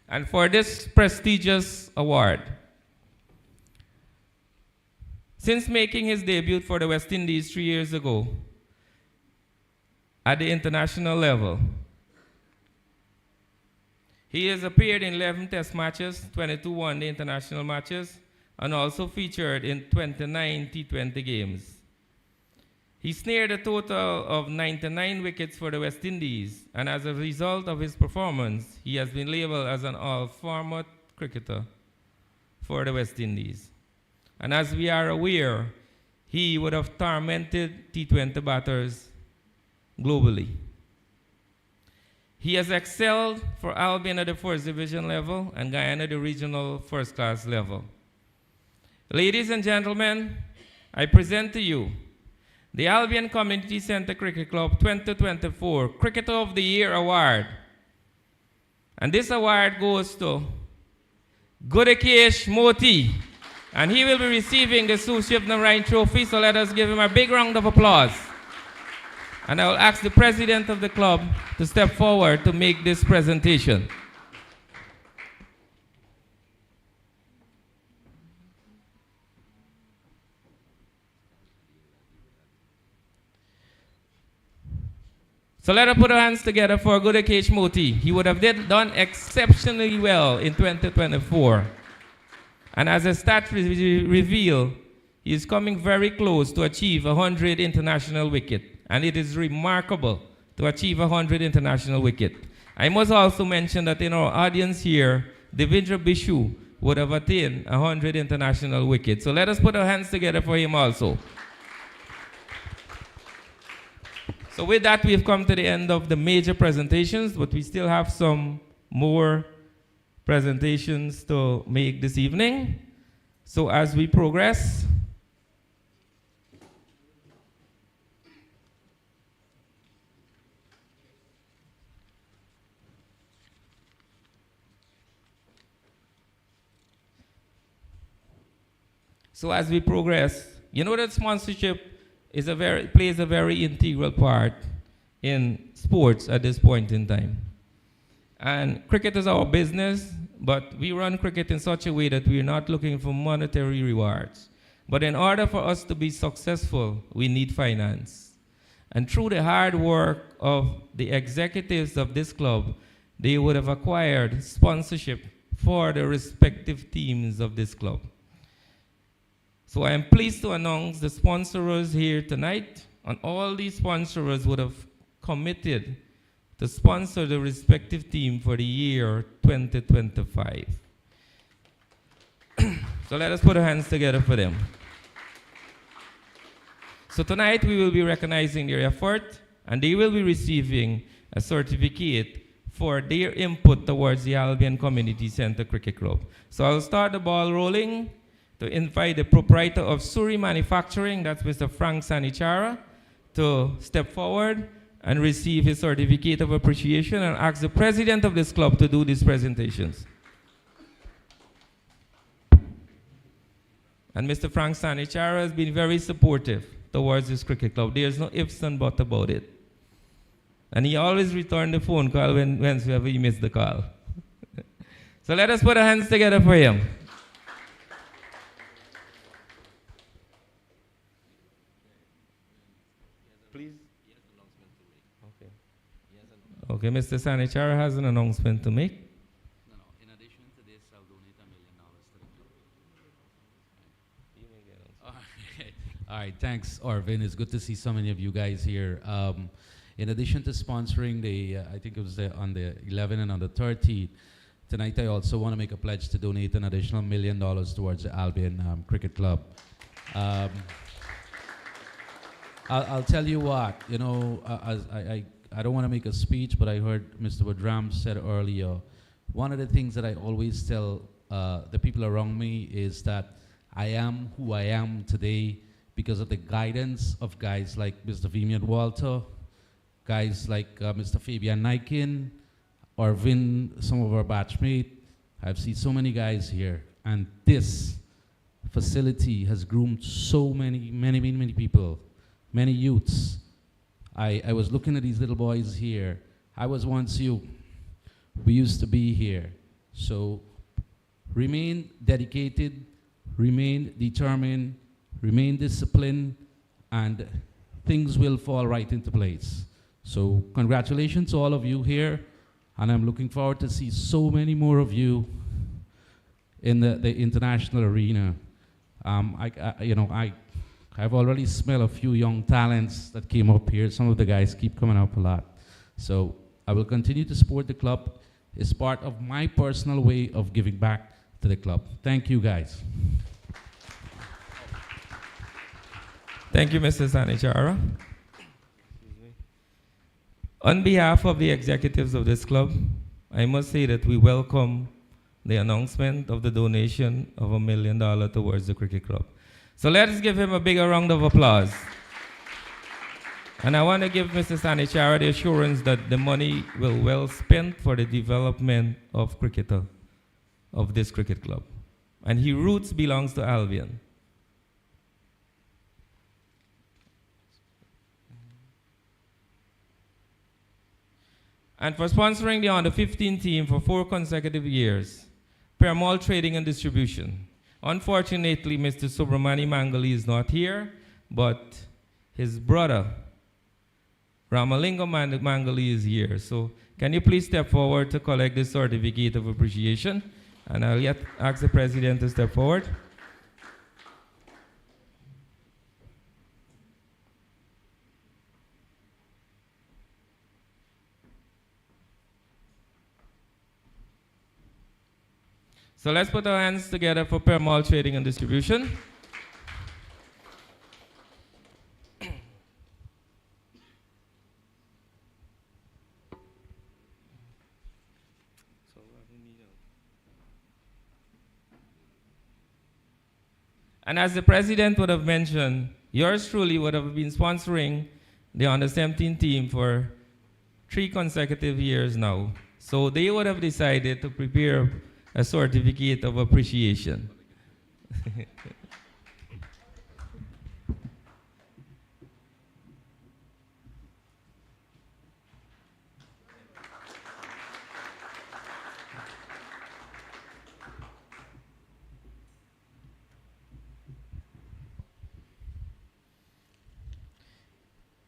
And for this prestigious award, since making his debut for the West Indies 3 years ago at the international level, he has appeared in 11 test matches, 22 one-day international matches, and also featured in 29 T20 games. He snared a total of 99 wickets for the West Indies, and as a result of his performance, he has been labeled as an all-format cricketer for the West Indies. And as we are aware, he would have tormented T20 batters globally. He has excelled for Albion at the first division level and Guyana at the regional first class level. Ladies and gentlemen, I present to you the Albion Community Center Cricket Club 2024 Cricketer of the Year Award. And this award goes to Gudakesh Moti. And he will be receiving the Sushiv Narayan Trophy, so let us give him a big round of applause. And I will ask the president of the club to step forward to make this presentation. So let us put our hands together for Gudakesh Moti. He would have done exceptionally well in 2024. And as the stats reveal, he is coming very close to achieve 100 international wickets. And it is remarkable to achieve 100 international wickets. I must also mention that in our audience here, Devendra Bishu would have attained 100 international wickets. So let us put our hands together for him also. So with that, we've come to the end of the major presentations, but we still have some more presentations to make this evening. So as we progress, you know that sponsorship plays a very integral part in sports at this point in time. And cricket is our business, but we run cricket in such a way that we're not looking for monetary rewards. But in order for us to be successful, we need finance. And through the hard work of the executives of this club, they would have acquired sponsorship for the respective teams of this club. So I am pleased to announce the sponsors here tonight, and all these sponsors would have committed to sponsor the respective team for the year 2025. So let us put our hands together for them. So tonight we will be recognizing their effort, and they will be receiving a certificate for their input towards the Albion Community Center Cricket Club. So I'll start the ball rolling to invite the proprietor of Suri Manufacturing, that's Mr. Frank Sanichara, to step forward and receive his certificate of appreciation, and ask the president of this club to do these presentations. And Mr. Frank Sanichara has been very supportive towards this cricket club. There's no ifs and buts about it. And he always returned the phone call whenever he missed the call. So let us put our hands together for him. Please. Okay, Mr. Sanichara has an announcement to make. No. In addition to this, I'll donate $1 million to the club. All right. Thanks, Arvin. It's good to see so many of you guys here. In addition to sponsoring the, I think it was on the 11th and on the 13th, tonight I also want to make a pledge to donate an additional $1 million towards the Albion Cricket Club. I'll tell you what, you know, I don't want to make a speech, but I heard Mr. Woodram said earlier, one of the things that I always tell the people around me is that I am who I am today because of the guidance of guys like Mr. Vimian Walter, guys like Mr. Fabian Naikin, Arvin, some of our batchmates. I've seen so many guys here, and this facility has groomed so many people, many youths. I was looking at these little boys here. I was once you. We used to be here. So remain dedicated, remain determined, remain disciplined, and things will fall right into place. So congratulations to all of you here, and I'm looking forward to see so many more of you in the international arena. I've already smelled a few young talents that came up here. Some of the guys keep coming up a lot. So I will continue to support the club. It's part of my personal way of giving back to the club. Thank you, guys. Thank you, Mr. Sanichara. On behalf of the executives of this club, I must say that we welcome the announcement of the donation of $1 million towards the cricket club. So let's give him a bigger round of applause. And I want to give Mr. Sanichara the assurance that the money will well spent for the development of cricketer of this cricket club. And his roots belongs to Albion. And for sponsoring the under-15 team for 4 consecutive years, Peramal Trading and Distribution. Unfortunately, Mr. Subramani Mangali is not here, but his brother, Ramalinga Mangali, is here. So can you please step forward to collect this certificate of appreciation? And I'll ask the president to step forward. So let's put our hands together for Permal Trading and Distribution. And as the president would have mentioned, yours truly would have been sponsoring the under-17 team for 3 consecutive years now. So they would have decided to prepare a certificate of appreciation.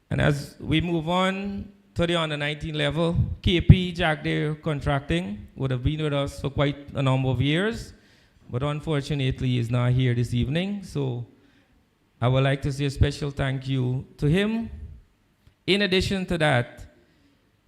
And as we move on to the under-19 level, KP Jack Day Contracting would have been with us for quite a number of years, but unfortunately is not here this evening. So I would like to say a special thank you to him. In addition to that,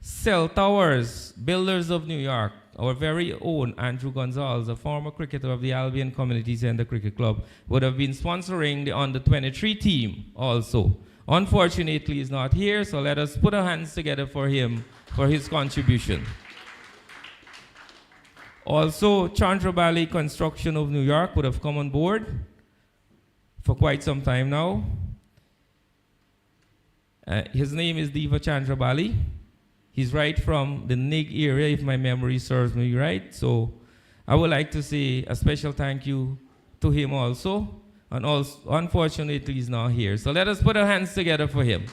Cell Towers, Builders of New York, our very own Andrew Gonzalez, a former cricketer of the Albion Community Center Cricket Club, would have been sponsoring the under-23 team also. Unfortunately, he's not here, so let us put our hands together for him for his contribution. Also, Chandra Bali Construction of New York would have come on board for quite some time now. His name is Deva Chandra Bali. He's right from the NIG area, if my memory serves me right. So I would like to say a special thank you to him also. And also, unfortunately, he's not here. So let us put our hands together for him.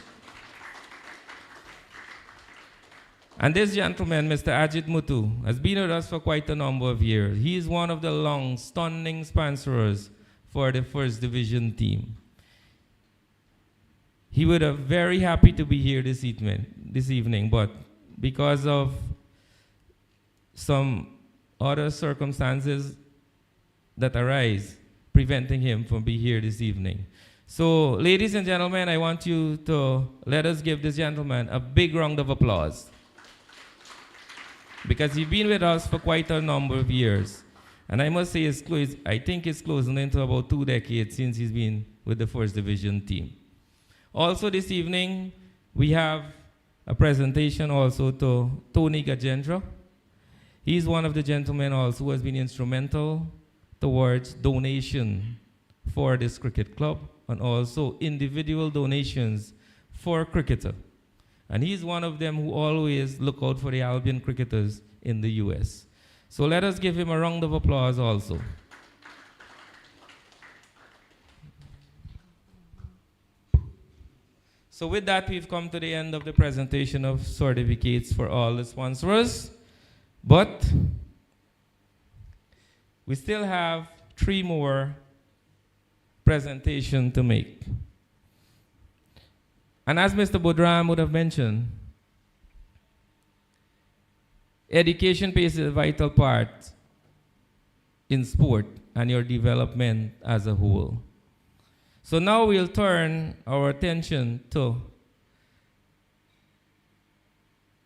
And this gentleman, Mr. Ajit Mutu, has been with us for quite a number of years. He is one of the long-standing sponsors for the First Division team. He would have very happy to be here this evening, but because of some other circumstances that arise, preventing him from being here this evening. So, ladies and gentlemen, I want you to let us give this gentleman a big round of applause, because he's been with us for quite a number of years. And I must say, I think it's closing into about 2 decades since he's been with the First Division team. Also this evening, we have a presentation also to Tony Gajendra. He's one of the gentlemen also who has been instrumental towards donation for this cricket club and also individual donations for cricketer. And he's one of them who always look out for the Albion cricketers in the US. So let us give him a round of applause also. So with that, we've come to the end of the presentation of certificates for all the sponsors. But we still have 3 more presentations to make. And as Mr. Bodram would have mentioned, education plays a vital part in sport and your development as a whole. So now we'll turn our attention to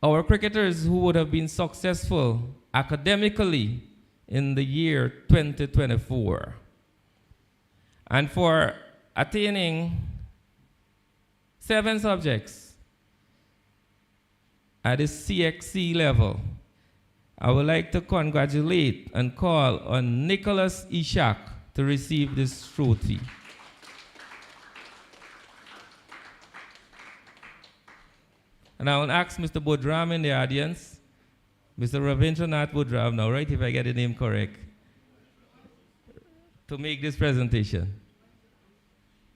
our cricketers who would have been successful academically in the year 2024. And for attaining 7 subjects at the CXC level, I would like to congratulate and call on Nicholas Ishak to receive this trophy. And I will ask Mr. Bodram in the audience, Mr. Ravindranath Bodram now, right, if I get the name correct, to make this presentation.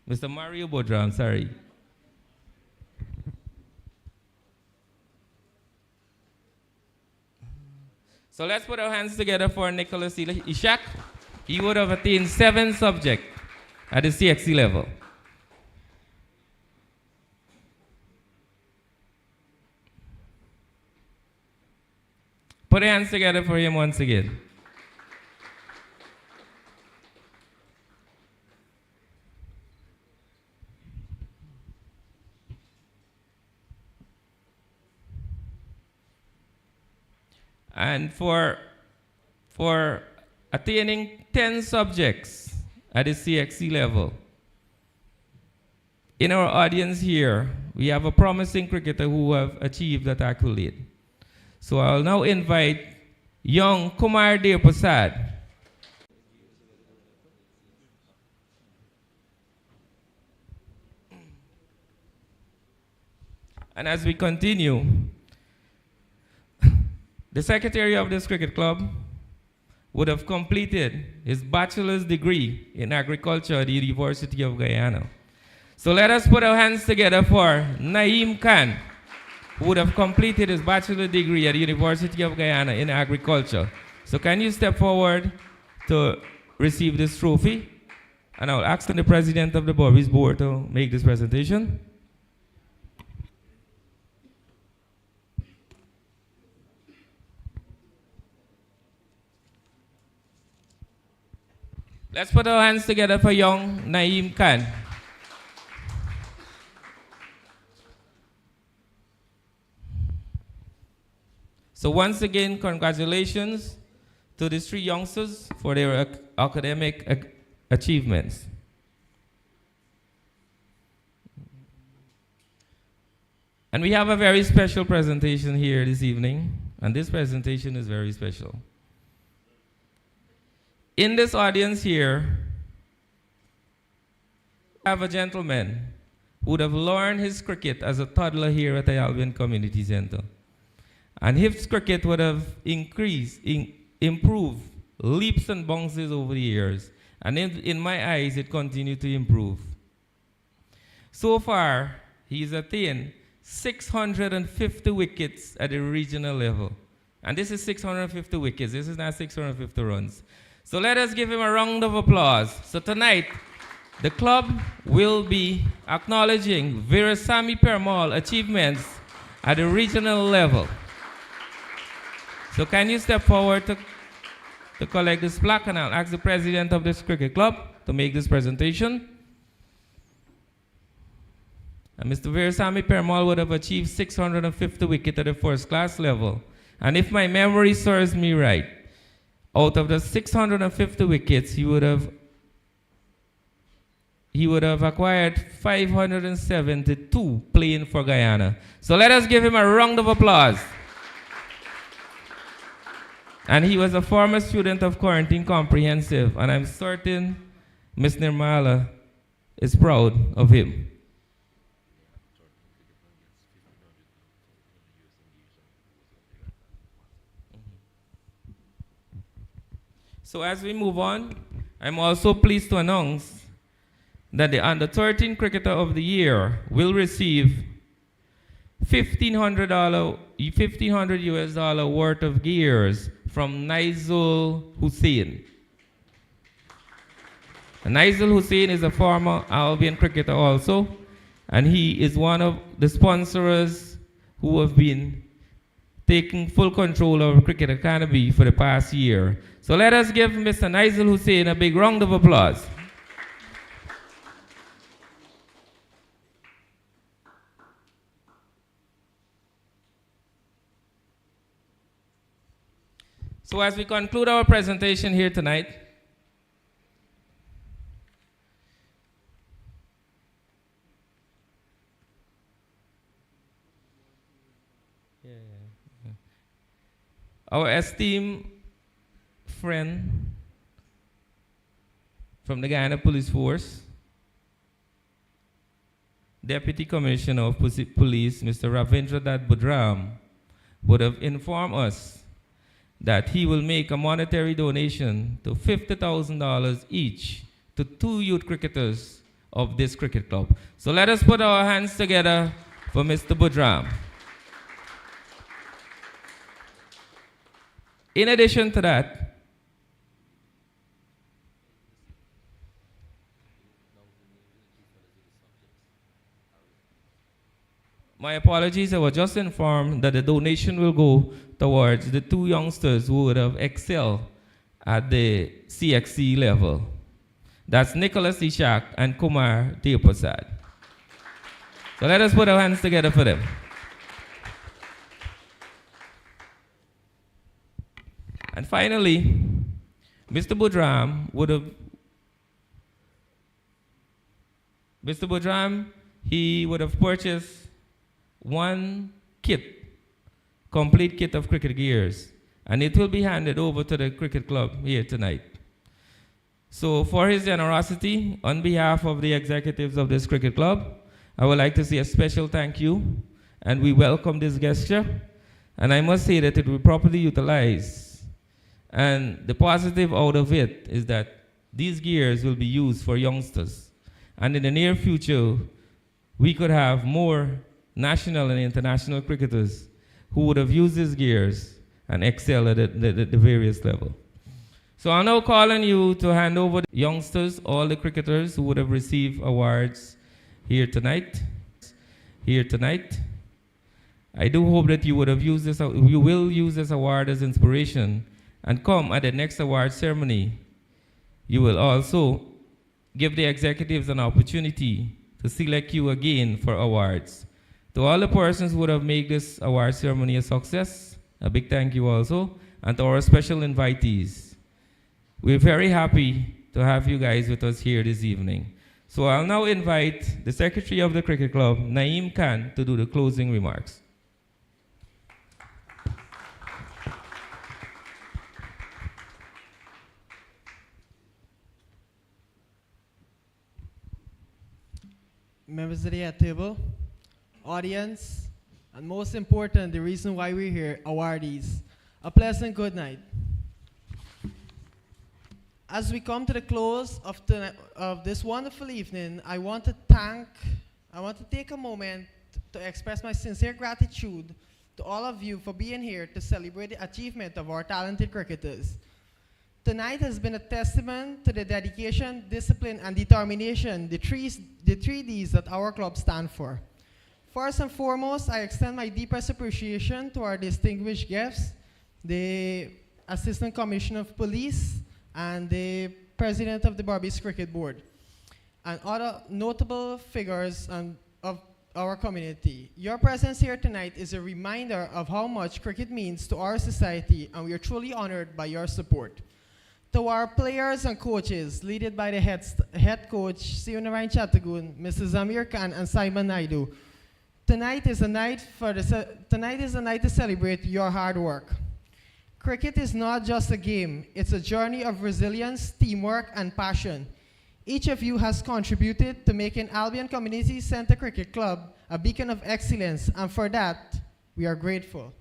Mr. Mario Bodram, sorry. So let's put our hands together for Nicholas Ishak. He would have attained 7 subjects at the CXC level. Put your hands together for him once again. And for attaining 10 subjects at the CXC level. In our audience here, we have a promising cricketer who have achieved that accolade. So I'll now invite young Kumar Deoprasad. And as we continue, the secretary of this cricket club would have completed his bachelor's degree in agriculture at the University of Guyana. So let us put our hands together for Naeem Khan, who would have completed his bachelor's degree at the University of Guyana in agriculture. So can you step forward to receive this trophy? And I'll ask the president of the Berbice board to make this presentation. Let's put our hands together for young Naeem Khan. So once again, congratulations to these three youngsters for their academic achievements. And we have a very special presentation here this evening, and this presentation is very special. In this audience here, we have a gentleman who would have learned his cricket as a toddler here at the Albion Community Center. And his cricket would have improved leaps and bounces over the years. And in my eyes, it continued to improve. So far, he's attained 650 wickets at the regional level. And this is 650 wickets. This is not 650 runs. So let us give him a round of applause. So tonight, the club will be acknowledging Virasamy Permal achievements at the regional level. So can you step forward to collect this plaque, and I'll ask the president of this cricket club to make this presentation. And Mr. Virasamy Permal would have achieved 650 wickets at the first class level. And if my memory serves me right, out of the 650 wickets, he would have acquired 572 playing for Guyana. So let us give him a round of applause. And he was a former student of Quarantine Comprehensive, and I'm certain Ms. Nirmala is proud of him. So as we move on, I'm also pleased to announce that the Under-13 Cricketer of the Year will receive $1,500 US worth of gears from Nizul Hussain. And Nizul Hussain is a former Albion cricketer also, and he is one of the sponsors who have been taking full control of Cricket Academy for the past year. So let us give Mr. Nizul Hussain a big round of applause. So as we conclude our presentation here tonight, our esteemed friend from the Guyana Police Force, Deputy Commissioner of Police, Mr. Ravindra Dutt Budram, would have informed us that he will make a monetary donation to $50,000 each to 2 youth cricketers of this cricket club. So let us put our hands together for Mr. Budram. In addition to that, my apologies, I was just informed that the donation will go towards the 2 youngsters who would have excelled at the CXC level. That's Nicholas Ishak and Kumar Deoprasad. So let us put our hands together for them. And finally, Mr. Budram would have, Mr. Budram, he would have purchased one kit, complete kit of cricket gears, and it will be handed over to the cricket club here tonight. So for his generosity, on behalf of the executives of this cricket club, I would like to say a special thank you, and we welcome this gesture. And I must say that it will be properly utilized. And the positive out of it is that these gears will be used for youngsters. And in the near future, we could have more national and international cricketers who would have used these gears and excel at the various levels. So I'm now calling you to hand over the youngsters, all the cricketers who would have received awards here tonight. I do hope that you would have used this, you will use this award as inspiration, and come at the next award ceremony. You will also give the executives an opportunity to select you again for awards. To all the persons who would have made this award ceremony a success, a big thank you also, and to our special invitees. We're very happy to have you guys with us here this evening. So I'll now invite the Secretary of the Cricket Club, Naeem Khan, to do the closing remarks. Members of the table, audience, and most important, the reason why we're here, awardees, a pleasant good night. As we come to the close of this wonderful evening, I want to take a moment to express my sincere gratitude to all of you for being here to celebrate the achievement of our talented cricketers. Tonight has been a testament to the dedication, discipline, and determination, the three Ds that our club stand for. First and foremost, I extend my deepest appreciation to our distinguished guests, the Assistant Commissioner of Police, and the President of the Berbice Cricket Board, and other notable figures of our community. Your presence here tonight is a reminder of how much cricket means to our society, and we are truly honored by your support. To our players and coaches, led by the head coach, Sivanarayan Chatagun, Mr. Zamir Khan, and Simon Naidu, tonight is a night to celebrate your hard work. Cricket is not just a game, it's a journey of resilience, teamwork, and passion. Each of you has contributed to making Albion Community Center Cricket Club a beacon of excellence, and for that, we are grateful.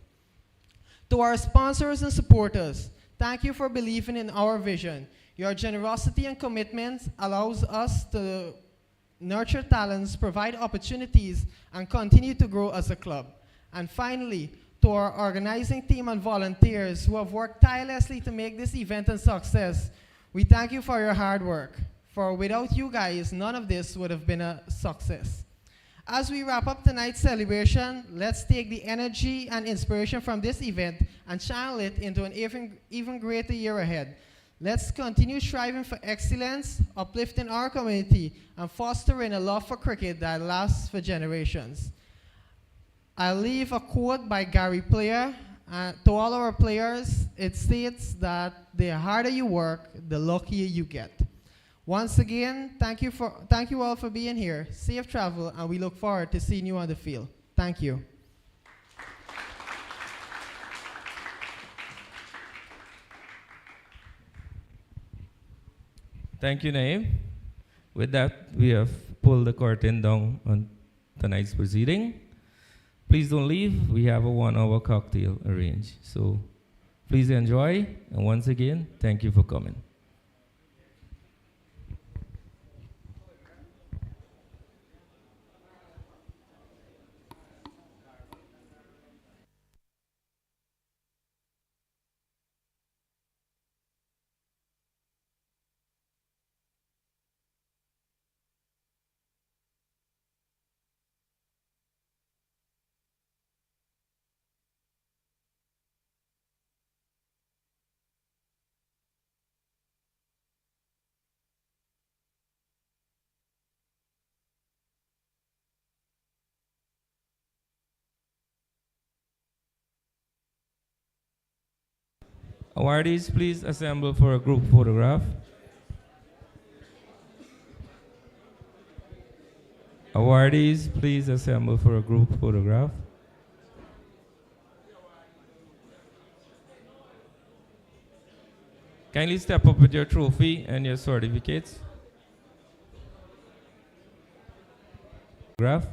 To our sponsors and supporters, thank you for believing in our vision. Your generosity and commitment allows us to nurture talents, provide opportunities, and continue to grow as a club. And finally, to our organizing team and volunteers who have worked tirelessly to make this event a success, we thank you for your hard work. For without you guys, none of this would have been a success. As we wrap up tonight's celebration, let's take the energy and inspiration from this event and channel it into an even greater year ahead. Let's continue striving for excellence, uplifting our community, and fostering a love for cricket that lasts for generations. I'll leave a quote by Gary Player. To all our players, it states that the harder you work, the luckier you get. Once again, thank you all for being here. Safe travel, and we look forward to seeing you on the field. Thank you. Thank you, Naeem. With that, we have pulled the curtain down on tonight's proceeding. Please don't leave. We have a 1-hour cocktail arranged. So please enjoy. And once again, thank you for coming. Awardees, please assemble for a group photograph. Awardees, please assemble for a group photograph. Kindly step up with your trophy and your certificates. Graph.